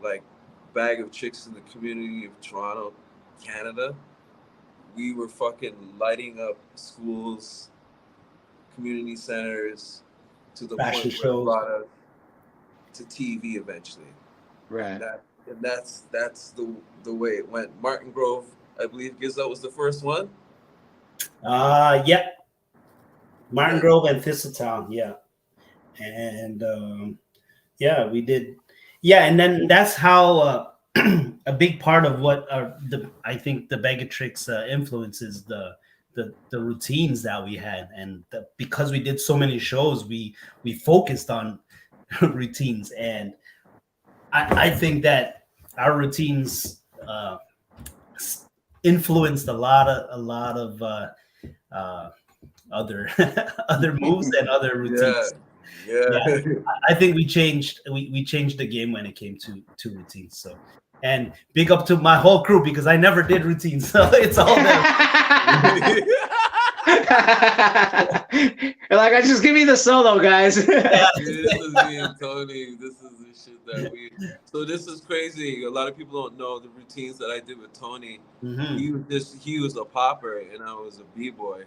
like Bag of Chicks in the community of Toronto, Canada. We were fucking lighting up schools, community centers, to the fashion point where it shows. brought us to TV eventually. Right. And that's the way it went. Martin Grove, I believe Gizzo was the first one. Yeah. Martin Grove and Thistletown, yeah. And yeah, we did. Yeah, and then that's how a big part of what I think the Bag of Tricks influences the routines that we had, and because we did so many shows, we focused on routines, and I think that our routines influenced a lot of other other moves and other routines. Yeah. I think we changed the game when it came to routines. So, and big up to my whole crew, because I never did routines, so it's all them. Like, I just give me the solo, guys. Yeah, this is me and Tony. This is the shit that we. So this is crazy. A lot of people don't know the routines that I did with Tony. Mm-hmm. He was a popper and I was a b-boy,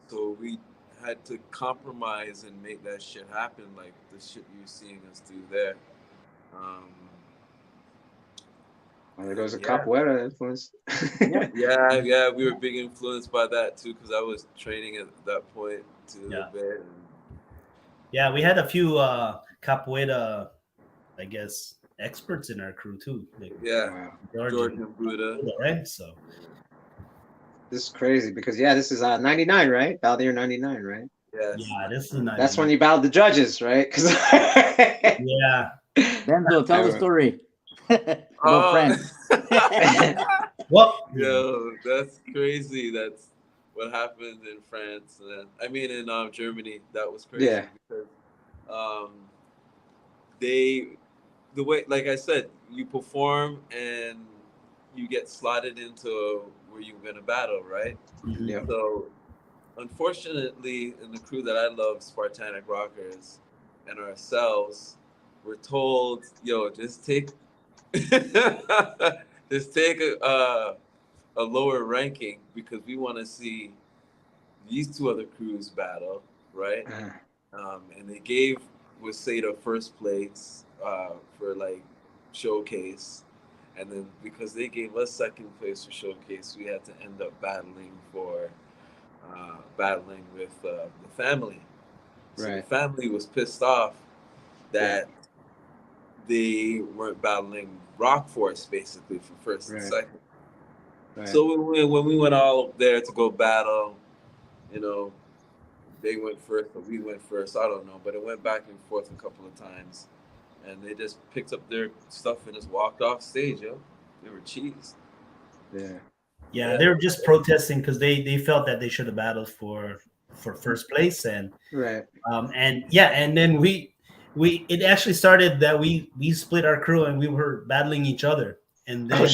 so we had to compromise and make that shit happen. Like the shit you're seeing us do there. There goes a capoeira influence. yeah, we were big influenced by that too, because I was training at that point too. Yeah, we had a few capoeira, I guess, experts in our crew too. Like, George and Buddha, right? So this is crazy because this is 99, right? Battle of the Year 99, right? Yeah, this is 99. That's when you battled the judges, right? Benzo, tell the story. Friends. Well, yo, that's crazy. That's what happened in France. And in Germany. That was crazy. Yeah. Because the way, like I said, you perform and you get slotted into where you're gonna battle, right? Yeah. So, unfortunately, in the crew that I love, Spartanic Rockers, and ourselves, we're told, yo, just take a lower ranking because we want to see these two other crews battle, right? And they gave Waseda first place for like showcase, and then because they gave us second place for showcase, we had to end up battling with the family. So the family was pissed off that they weren't battling Rock Force basically for first and second. So when we went all up there to go battle, they went first, but we went first. I don't know, but it went back and forth a couple of times, and they just picked up their stuff and just walked off stage. Yo, they were cheesed. Yeah, they were just protesting because they felt that they should have battled for first place, and and then it actually started that we split our crew and we were battling each other, and then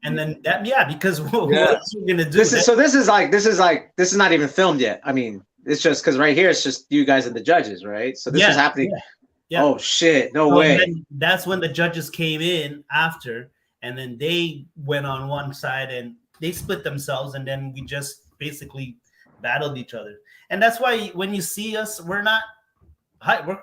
And then because what Yeah. else are we gonna do? This is not even filmed yet. I mean, it's just because right here it's just you guys and the judges, right? So this is happening. Yeah. Oh shit! No So way. then that's when the judges came in after, and then they went on one side and they split themselves, and then we just basically battled each other. And that's why when you see us, we're not.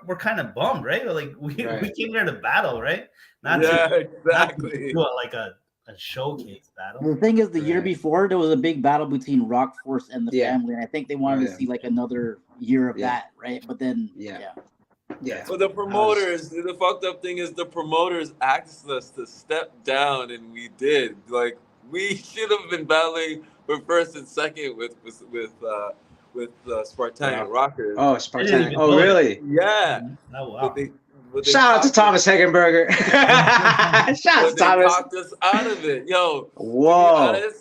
We're kind of bummed, right? Like we came here to battle, right? Exactly. Not like a showcase battle. The thing is, the year before there was a big battle between Rock Force and the family, and I think they wanted to see like another year of that, right? But then, yeah. But the promoters, the fucked up thing is the promoters asked us to step down, and we did. Like we should have been battling for first and second with Spartanic Rockers. Oh, Spartanic. Oh, really? Yeah. Oh, wow. But they shout out to Thomas Hagenberger. Shout out to Thomas. Talked us out of it, yo. Whoa. To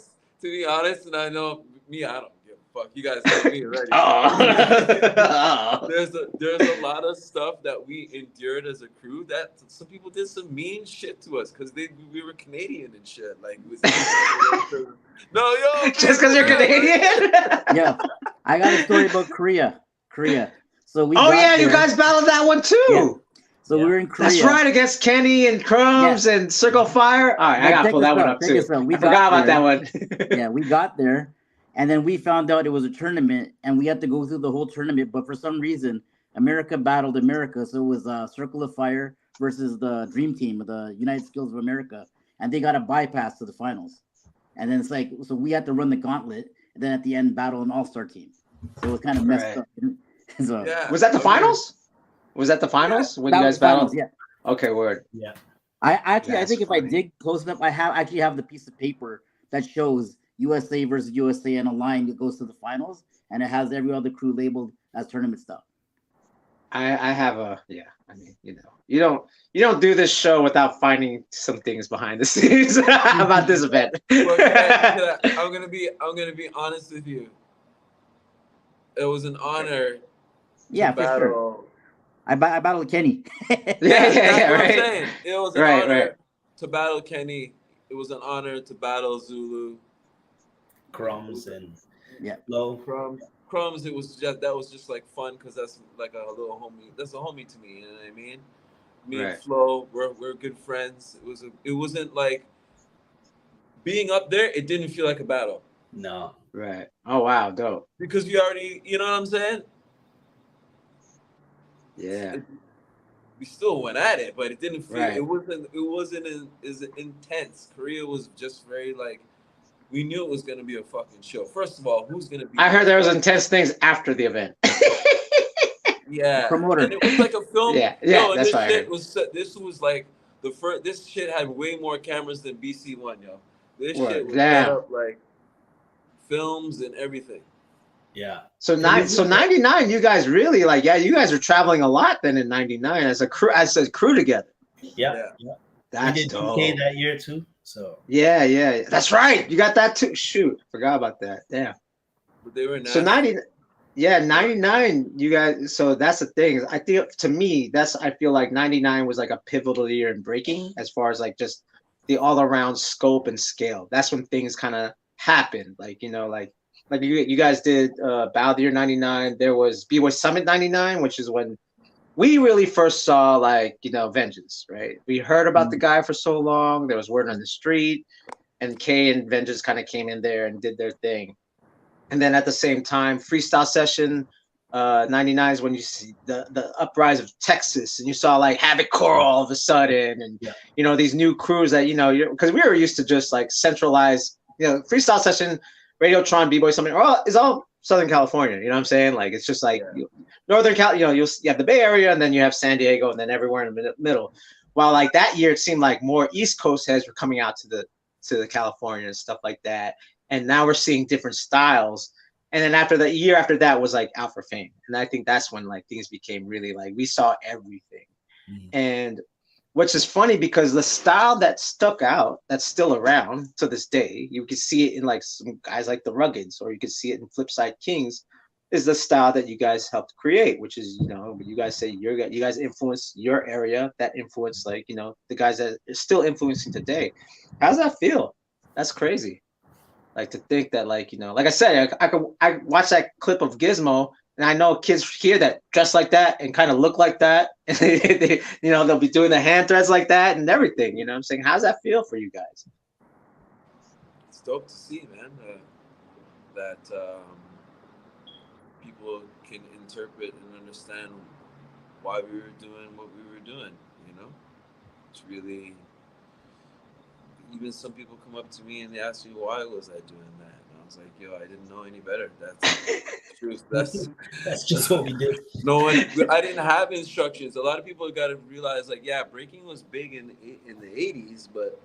be honest, and I know me, I don't give a fuck. You guys know me already. There's a lot of stuff that we endured as a crew that some people did some mean shit to us because we were Canadian and shit. Like, just because you're Canadian. Yeah, I got a story about Korea. So we. You guys battled that one too. Yeah. So we were in Korea. That's right, against Kenny and Crumbs and Circle Fire. All right, I gotta pull that one up too. I forgot about that one. Yeah, we got there, and then we found out it was a tournament, and we had to go through the whole tournament. But for some reason, America battled America, so it was Circle of Fire versus the Dream Team, the United Skills of America, and they got a bypass to the finals. And then it's like, so we had to run the gauntlet, and then at the end battle an all-star team. So it was kind of messed up. So, was that the finals? Was that the finals when you guys battled? Yeah. Okay, word. Yeah. I think if I dig close enough, I actually have the piece of paper that shows USA versus USA and a line that goes to the finals, and it has every other crew labeled as tournament stuff. I have I mean, you don't do this show without finding some things behind the scenes about this event. I'm gonna be honest with you. It was an honor. Yeah, for sure. I battled Kenny. Right. It was an honor to battle Kenny. It was an honor to battle Zulu. Crumbs and Low. Crumbs. It was just like fun because that's like a little homie. That's a homie to me. You know what I mean? Me and Flo, we're good friends. It wasn't like being up there. It didn't feel like a battle. No. Right. Oh wow, dope. Because you already, you know what I'm saying? Yeah. We still went at it, but it didn't feel. It wasn't as intense. Korea was just very like. We knew it was gonna be a fucking show. First of all, who's gonna be? I heard there was intense things after the event. Yeah. Promoter. And it was like a film. Yeah. That's right. This was like the first. This shit had way more cameras than BC One, yo. This shit was set up like films and everything. Yeah. So 99, you guys really you guys are traveling a lot then in 99 as a crew together. Yeah. That's we did dope. 2K that year too. So yeah. That's right. You got that too. Shoot. Forgot about that. Yeah. But they were 99, you guys, so that's the thing. I think to me, I feel like 99 was like a pivotal year in breaking as far as like just the all around scope and scale. That's when things kind of happened. Like, like you guys did Battle of the Year 99. There was B-Boy Summit 99, which is when we really first saw Vengeance, right? We heard about the guy for so long. There was word on the street, and Kay and Vengeance kind of came in there and did their thing. And then at the same time, Freestyle Session 99 is when you see the uprise of Texas, and you saw like Havoc Core all of a sudden, and these new crews that because we were used to just like centralized, Freestyle Session, Radiotron, B-Boy Summit is all Southern California. You know what I'm saying? Like it's just like Northern Cal. You have the Bay Area, and then you have San Diego, and then everywhere in the middle. While like that year, it seemed like more East Coast heads were coming out to the California and stuff like that. And now we're seeing different styles. And then the year after that was like Out for Fame. And I think that's when like things became really like we saw everything. And which is funny because the style that stuck out, that's still around to this day, you can see it in like some guys like the Ruggeds, or you can see it in Flipside Kings, is the style that you guys helped create, which is, you guys say you guys influenced your area, that influenced like, the guys that are still influencing today. How's that feel? That's crazy. Like to think that, like, you know, like I said, I watch that clip of Gizmo, and I know kids here that dress like that and kind of look like that, and they, you know, they'll be doing the hand threads like that and everything. You know what I'm saying? How's that feel for you guys? It's dope to see, man. That people can interpret and understand why we were doing what we were doing. You know, it's really. Even some people come up to me and they ask me why was I doing that, and I was like, "Yo, I didn't know any better. That's truth. That's just what we did. No one. I didn't have instructions. A lot of people got to realize, like, yeah, breaking was big in the '80s, but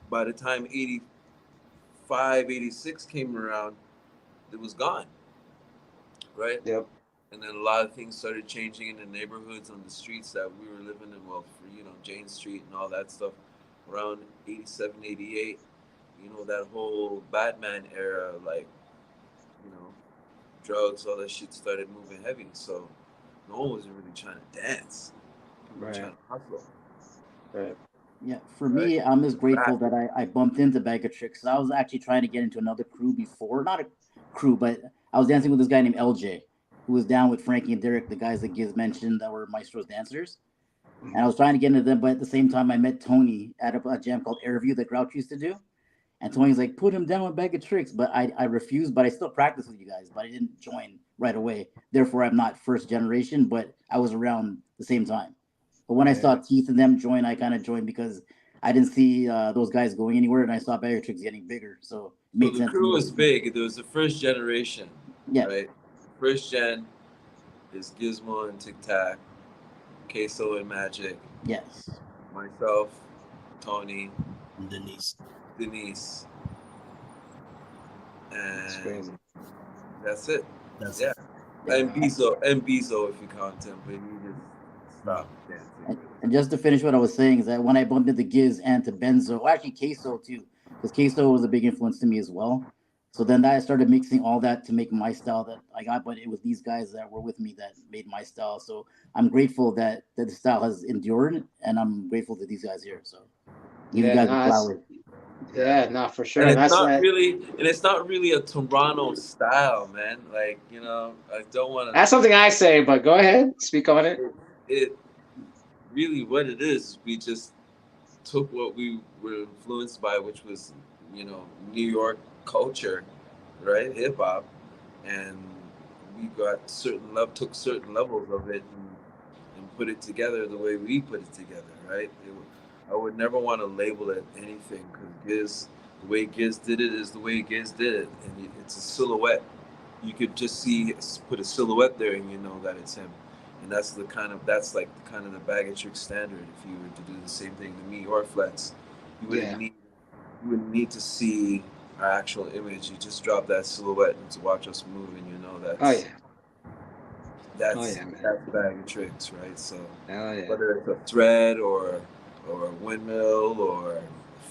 by the time '85, '86 came around, it was gone, right? Yep. And then a lot of things started changing in the neighborhoods, on the streets that we were living in. Well, for, you know, Jane Street and all that stuff, around '87, '88. You know, that whole Batman era, like, you know, drugs, all that shit started moving heavy. So no one was really trying to dance. People were trying to hustle. Right. Yeah, for me, I'm just grateful that I bumped into Bag of Tricks. I was actually trying to get into another crew before, not a crew, but I was dancing with this guy named LJ, who was down with Frankie and Derek, the guys that Giz mentioned that were Maestro's dancers. And I was trying to get into them, but at the same time, I met Tony at a jam called Airview that Grouch used to do. And Tony's like, put him down with Bag of Tricks. But I refused, but I still practice with you guys, but I didn't join right away. Therefore, I'm not first generation, but I was around the same time. But when I saw Teeth and them join, I kind of joined because I didn't see those guys going anywhere, and I saw Bag of Tricks getting bigger. So it made the sense. crew was big. There was the first generation. Yeah. Right? First gen is Gizmo and Tic Tac, Queso and Magic. Yes. Myself, Tony, Denise. And that's it. That's it. And Bezo, if you count him, but he just stopped dancing. And just to finish what I was saying is that when I bumped into Giz and to Benzo, well, actually Queso too, because Queso was a big influence to me as well. So then I started mixing all that to make my style that I got, but it was these guys that were with me that made my style. So I'm grateful that the style has endured, and I'm grateful to these guys here. So you guys are flowers. Yeah, no, for sure. And it's not really a Toronto style, man. Like, you know, I don't want to. That's something I say, but go ahead, speak on it. It really what it is. We just took what we were influenced by, which was, you know, New York culture, right? Hip hop, and we got took certain levels of it and put it together the way we put it together, right? I would never want to label it anything because the way Giz did it is the way Giz did it, and it's a silhouette. You could just put a silhouette there, and you know that it's him. And that's the kind of the Bag of Tricks standard. If you were to do the same thing to me or Flex, you wouldn't need to see our actual image. You just drop that silhouette and to watch us move, and you know that's that's Bag of Tricks, right? So whether it's a thread or a windmill or a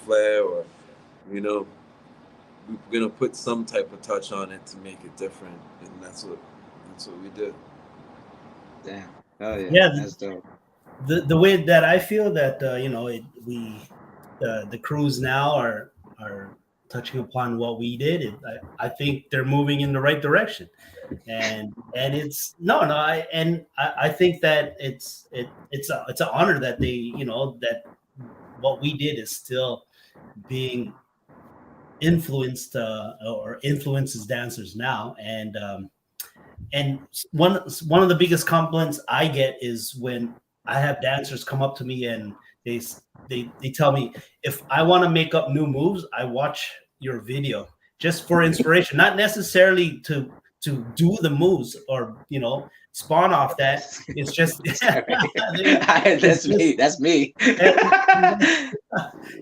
flare, or, you know, we're gonna put some type of touch on it to make it different, and that's what we did. Damn. Oh yeah. Yeah, that's dope. The way that I feel that you know, the crews now are touching upon what we did. I think they're moving in the right direction, and it's I think that it's an honor that they, you know, that what we did is still being influenced or influences dancers now, and one of the biggest compliments I get is when I have dancers come up to me and they tell me, if I want to make up new moves, I watch your video just for inspiration, not necessarily to do the moves or, you know, spawn off that. It's just that's me.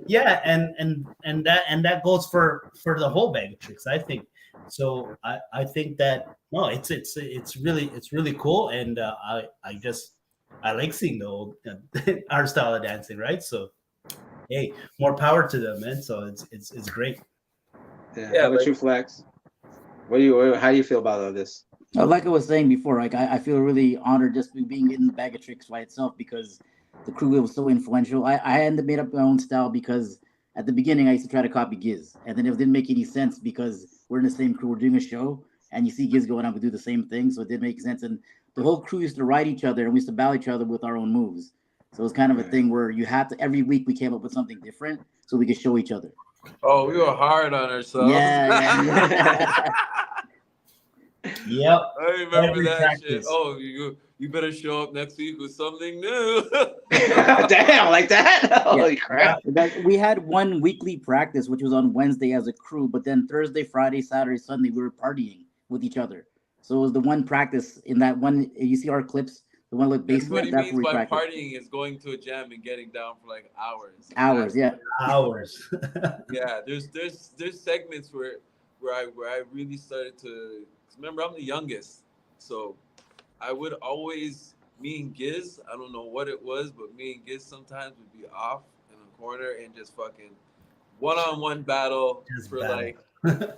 Yeah, and that goes for the whole Bag of Tricks, I think. So I think that it's really cool, and I like seeing the old our style of dancing, right? So hey, more power to them, man. So it's great. Yeah, how about you, Flex? How do you feel about all this? Like I was saying before, like I feel really honored just being in the Bag of Tricks by itself because the crew was so influential. I hadn't made up my own style because at the beginning, I used to try to copy Giz, and then it didn't make any sense because we're in the same crew, we're doing a show, and you see Giz going on to do the same thing, so it didn't make sense. And the whole crew used to ride each other, and we used to battle each other with our own moves. So it was kind of a thing where you had to every week we came up with something different so we could show each other. Oh, we were hard on ourselves. Yeah. Yep. I remember Every that practice. shit. Oh, you better show up next week with something new. Damn, like that? Holy crap. We had one weekly practice, which was on Wednesday as a crew, but then Thursday, Friday, Saturday, Sunday, we were partying with each other. So it was the one practice in that one. You see our clips, the one like That's basement. what he That's means where we by practice. partying is going to a jam and getting down for like hours. Hours, yeah. Hours. Yeah, there's segments where I really started to, 'cause remember I'm the youngest, so I would always, me and Giz, I don't know what it was, but me and Giz sometimes would be off in a corner and just fucking one-on-one battle Just for battle. like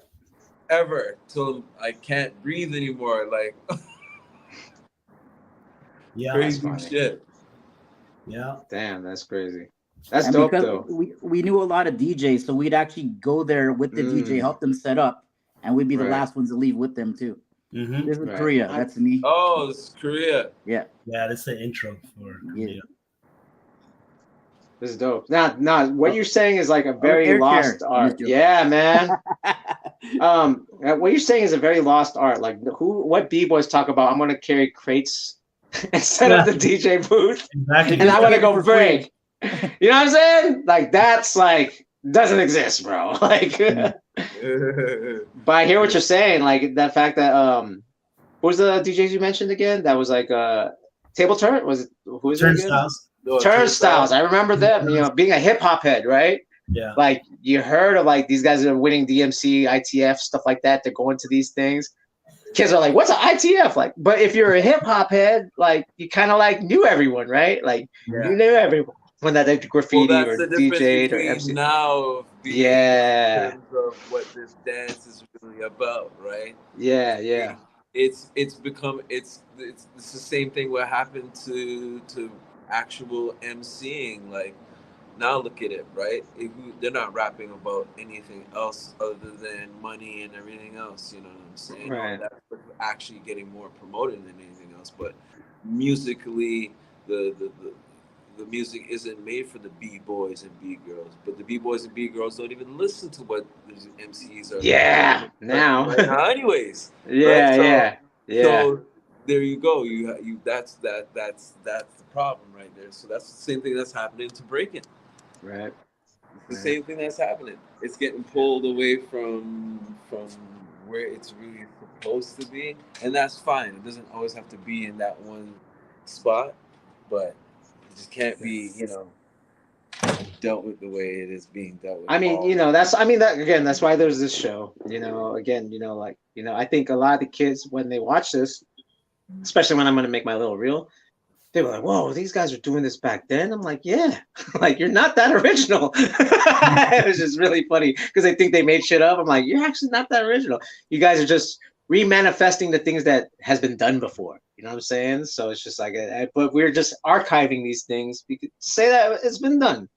ever till I can't breathe anymore. Like Yeah. crazy funny. shit. Yeah. Damn, that's crazy. That's And dope because though. we knew a lot of DJs, so we'd actually go there with the DJ, help them set up, and we'd be the Right. last ones to leave with them too. Mm-hmm. This is Right. Korea. That's me. Oh, it's Korea. Yeah. Yeah, that's the intro for Korea. This is dope. Now, what you're saying is like a very air lost care. art. Just joking. Yeah, man. What you're saying is a very lost art. Like what b-boys talk about, I'm gonna carry crates and set up the DJ booth, Exactly. and I'm gonna go For free. break. You know what I'm saying? Like that's like doesn't exist, bro. Like, but I hear what you're saying. Like that fact that what was the DJs you mentioned again? That was like table turn. Was it who was it again? Turnstiles. No, Turnstiles. I remember them. You know, being a hip hop head, right? Yeah. Like you heard of like these guys are winning DMC, ITF, stuff like that. They're going to these things. Kids are like, "What's an ITF?" Like, but if you're a hip hop head, like you kind of like knew everyone, right? Like you knew everyone when that did graffiti well, that's or the difference DJ'd or between MC. now of being Yeah. in terms of what this dance is really about, right? Yeah. It's become it's the same thing what happened to actual MCing. Like now look at it, right? They're not rapping about anything else other than money and everything else. You know what I'm saying? Right. That's actually getting more promoted than anything else. But musically, the music isn't made for the B-boys and B-girls, but the B-boys and B-girls don't even listen to what the MCs are. Yeah. Now. Right now anyways. Yeah. Right? Yeah. So there you go. You that's the problem right there. So that's the same thing that's happening to breaking. Right. It's the same thing that's happening. It's getting pulled away from where it's really supposed to be, and that's fine. It doesn't always have to be in that one spot, but it just can't be, dealt with the way it is being dealt with. I mean, that's why there's this show. I think a lot of the kids when they watch this, especially when I'm gonna make my little reel, they were like, "Whoa, these guys are doing this back then." I'm like, "Yeah, like you're not that original." It was just really funny because they think they made shit up. I'm like, "You're actually not that original. You guys are just remanifesting the things that has been done before." You know what I'm saying? So it's just like, but we're just archiving these things because to say that it's been done.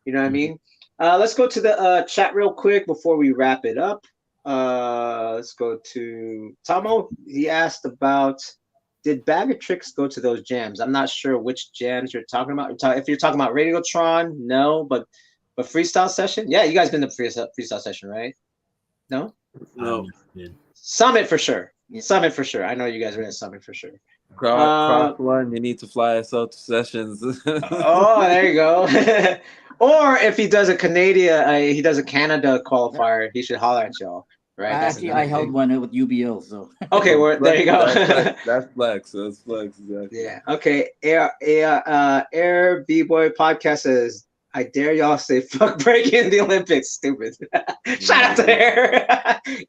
You know what I mean? Let's go to the chat real quick before we wrap it up. Let's go to Tomo. He asked about, did Bag of Tricks go to those jams? I'm not sure which jams you're talking about. If you're talking about Radiotron, no, but freestyle session, yeah, you guys been to freestyle session, right? No. Summit for sure. Yeah. Summit for sure. I know you guys were at Summit for sure. Cross one, you need to fly us out to sessions. Oh, there you go. Or if he does a Canada qualifier, he should holler at y'all. Right. Actually, I held one with UBL, so. Okay, there you go. That's flex. That's flex. Exactly. Yeah. Okay. Air B-Boy podcast says, "I dare y'all say fuck breaking in the Olympics." Stupid. Shout out to Air.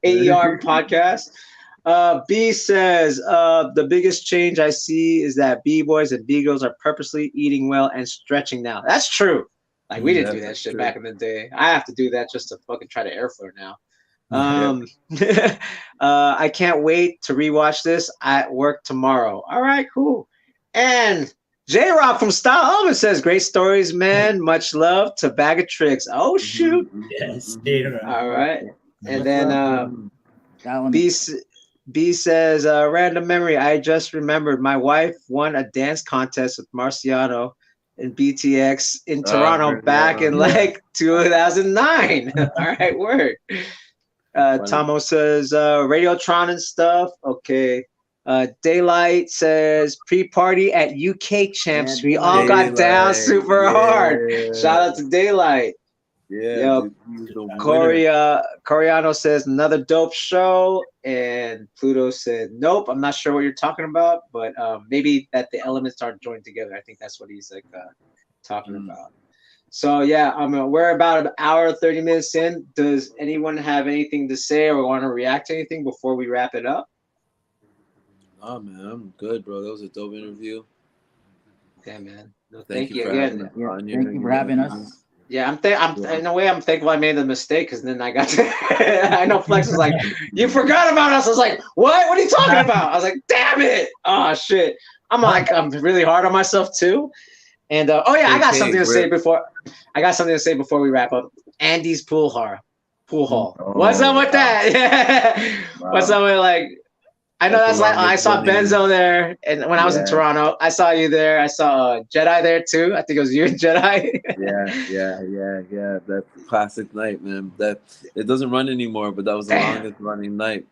AER podcast. B says, the biggest change I see is that B-boys and B-girls are purposely eating well and stretching now. That's true. Like we didn't do that shit back in the day. I have to do that just to fucking try to airflow now. I can't wait to rewatch this at work tomorrow. All right, cool. And J Rock from Style Elvis says, "Great stories, man. Much love to Bag of Tricks." Oh shoot! Yes, All right, and What's then up? Dialing B B says, "Random memory. I just remembered my wife won a dance contest with Marciano and BTX in Toronto back in like 2009." All right, word. Tomo says, Radiotron and stuff. Okay. Daylight says pre-party at UK Champs. We all got down super hard. Shout out to Daylight. Yeah, Yo, dude, the winner. Coriano says another dope show, and Pluto said nope. I'm not sure what you're talking about, but maybe that the elements aren't joined together. I think that's what he's like talking about. So yeah, we're about an hour 30 minutes in. Does anyone have anything to say or want to react to anything before we wrap it up? Oh man, I'm good, bro. That was a dope interview. Yeah, man. No, Thank you for again. having us on here. Thank you for having us. Yeah, in a way I'm thankful I made the mistake because then I got to I know Flex was like, "You forgot about us." I was like, "What? What are you talking about?" I was like, "Damn it. Oh shit." I'm really hard on myself too. And I got something to say before we wrap up. Andy's pool hall. What's up with that? Yeah. Wow. What's up with like? I know that's like I saw Benzo there, and when I was in Toronto, I saw you there. I saw Jedi there too. I think it was you and Jedi. yeah. That classic night, man. That it doesn't run anymore, but that was the longest running night.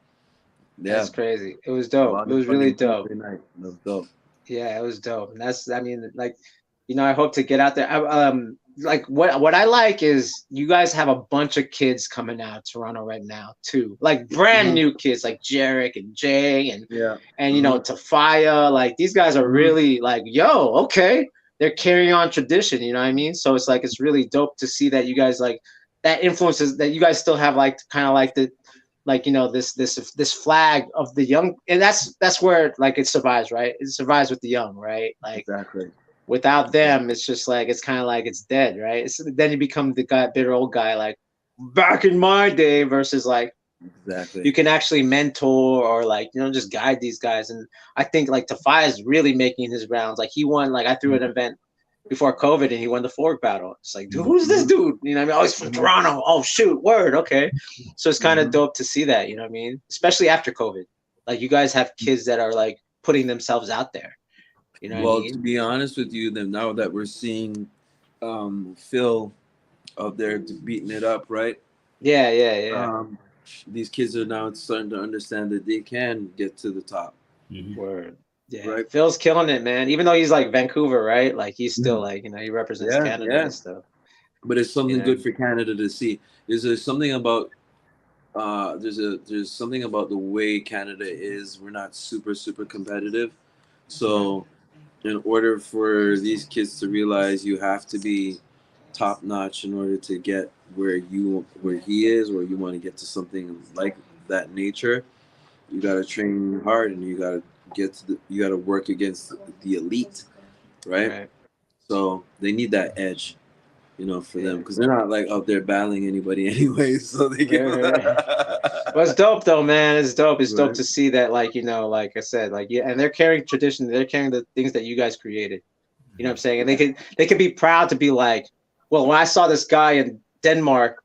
Yeah, that's crazy. It was dope. It was really dope. Night. It was dope. Yeah, it was dope. And I hope to get out there. Like what I like is you guys have a bunch of kids coming out of Toronto right now too, like brand new kids like Jarek and Jay and Tafaya. Like these guys are really like, yo, okay, they're carrying on tradition. You know what I mean? So it's like it's really dope to see that you guys like that influences that you guys still have like kind of like the like this flag of the young, and that's where like it survives, right? It survives with the young, right? Like exactly. Without them, it's just like it's kind of like it's dead, right? Then you become the bitter old guy, like back in my day, versus like you can actually mentor or like just guide these guys. And I think like Tafai is really making his rounds. Like he won, like I threw an event before COVID and he won the fork battle. It's like, dude, who's this dude? You know what I mean? Oh, he's from Toronto. Oh shoot, word, okay. So it's kind of dope to see that, you know what I mean? Especially after COVID, like you guys have kids that are like putting themselves out there. You know what I mean? To be honest with you, then now that we're seeing Phil out there beating it up, right? Yeah. These kids are now starting to understand that they can get to the top. Word. Yeah. Right. Phil's killing it, man. Even though he's like Vancouver, right? Like he's still like, he represents Canada and stuff. But it's something good for Canada to see. There's something about there's something about the way Canada is. We're not super competitive. So in order for these kids to realize you have to be top notch in order to get where he is, or you want to get to something like that nature, you got to train hard and you got to work against the elite, right? So they need that edge, for them, because they're not like out there battling anybody anyway. So they can. Well, it's dope though, man. It's dope. It's dope to see that, like like I said, like and they're carrying tradition. They're carrying the things that you guys created. You know what I'm saying? And they can be proud to be like, well, when I saw this guy in Denmark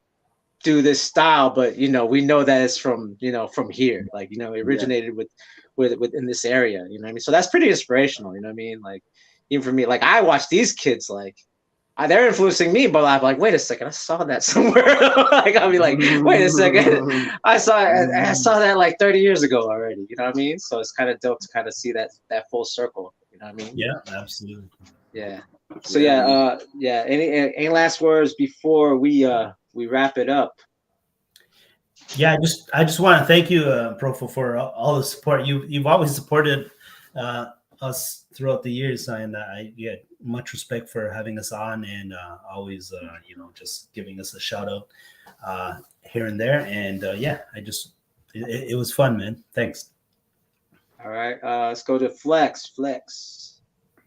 do this style, but we know that it's from from here. Like it originated with in this area. You know what I mean? So that's pretty inspirational. You know what I mean? Like even for me, like I watch these kids like. They're influencing me, but I'm like, wait a second, I saw that somewhere. Like I'll be like, wait a second, I saw that like 30 years ago already. You know what I mean? So it's kind of dope to kind of see that full circle. You know what I mean? Yeah, absolutely. Yeah. So Any last words before we wrap it up? Yeah, I just want to thank you, Profo, for all the support. You've always supported us throughout the years, and I get much respect for having us on and always just giving us a shout out here and there. And it was fun, man. Thanks. All right, let's go to Flex.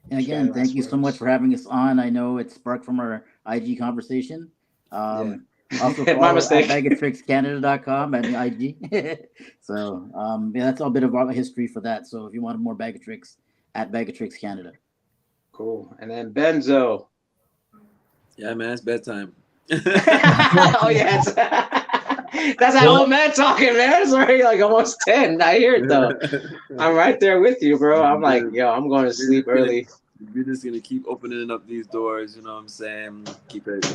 And again, thank you so much for having us on. I know it sparked from our IG conversation. Also my mistake. At BagofTrixCanada.com and the IG. So that's all a bit of our history for that. So if you want more Bag of Tricks, at Bag of Tricks Canada. Cool. And then Benzo. Yeah, man, it's bedtime. Oh yeah, that's that old man talking, man. It's already like almost 10. I hear it though. I'm right there with you, bro. I'm like, yo, I'm going to sleep early. We're just gonna keep opening up these doors. You know what I'm saying? Keep it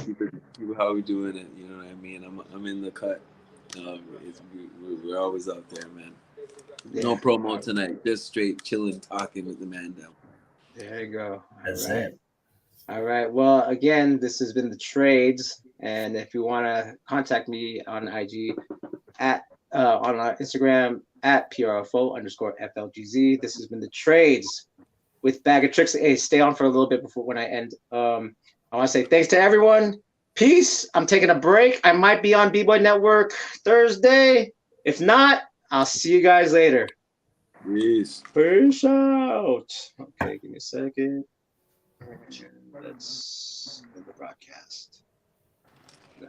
how we doing it. You know what I mean? I'm in the cut. We're always out there, man. Yeah. No promo tonight. Just straight chilling, talking with the man down. There you go. That's All right. it. All right. Well, again, this has been the Trades, and if you want to contact me on IG at on our Instagram at PRFO_FLGZ. This has been the Trades with Bag of Tricks. Hey, stay on for a little bit before when I end. I want to say thanks to everyone. Peace. I'm taking a break. I might be on B-Boy Network Thursday. If not, I'll see you guys later. Peace. Peace out. Okay, give me a second. Let's end the broadcast. No.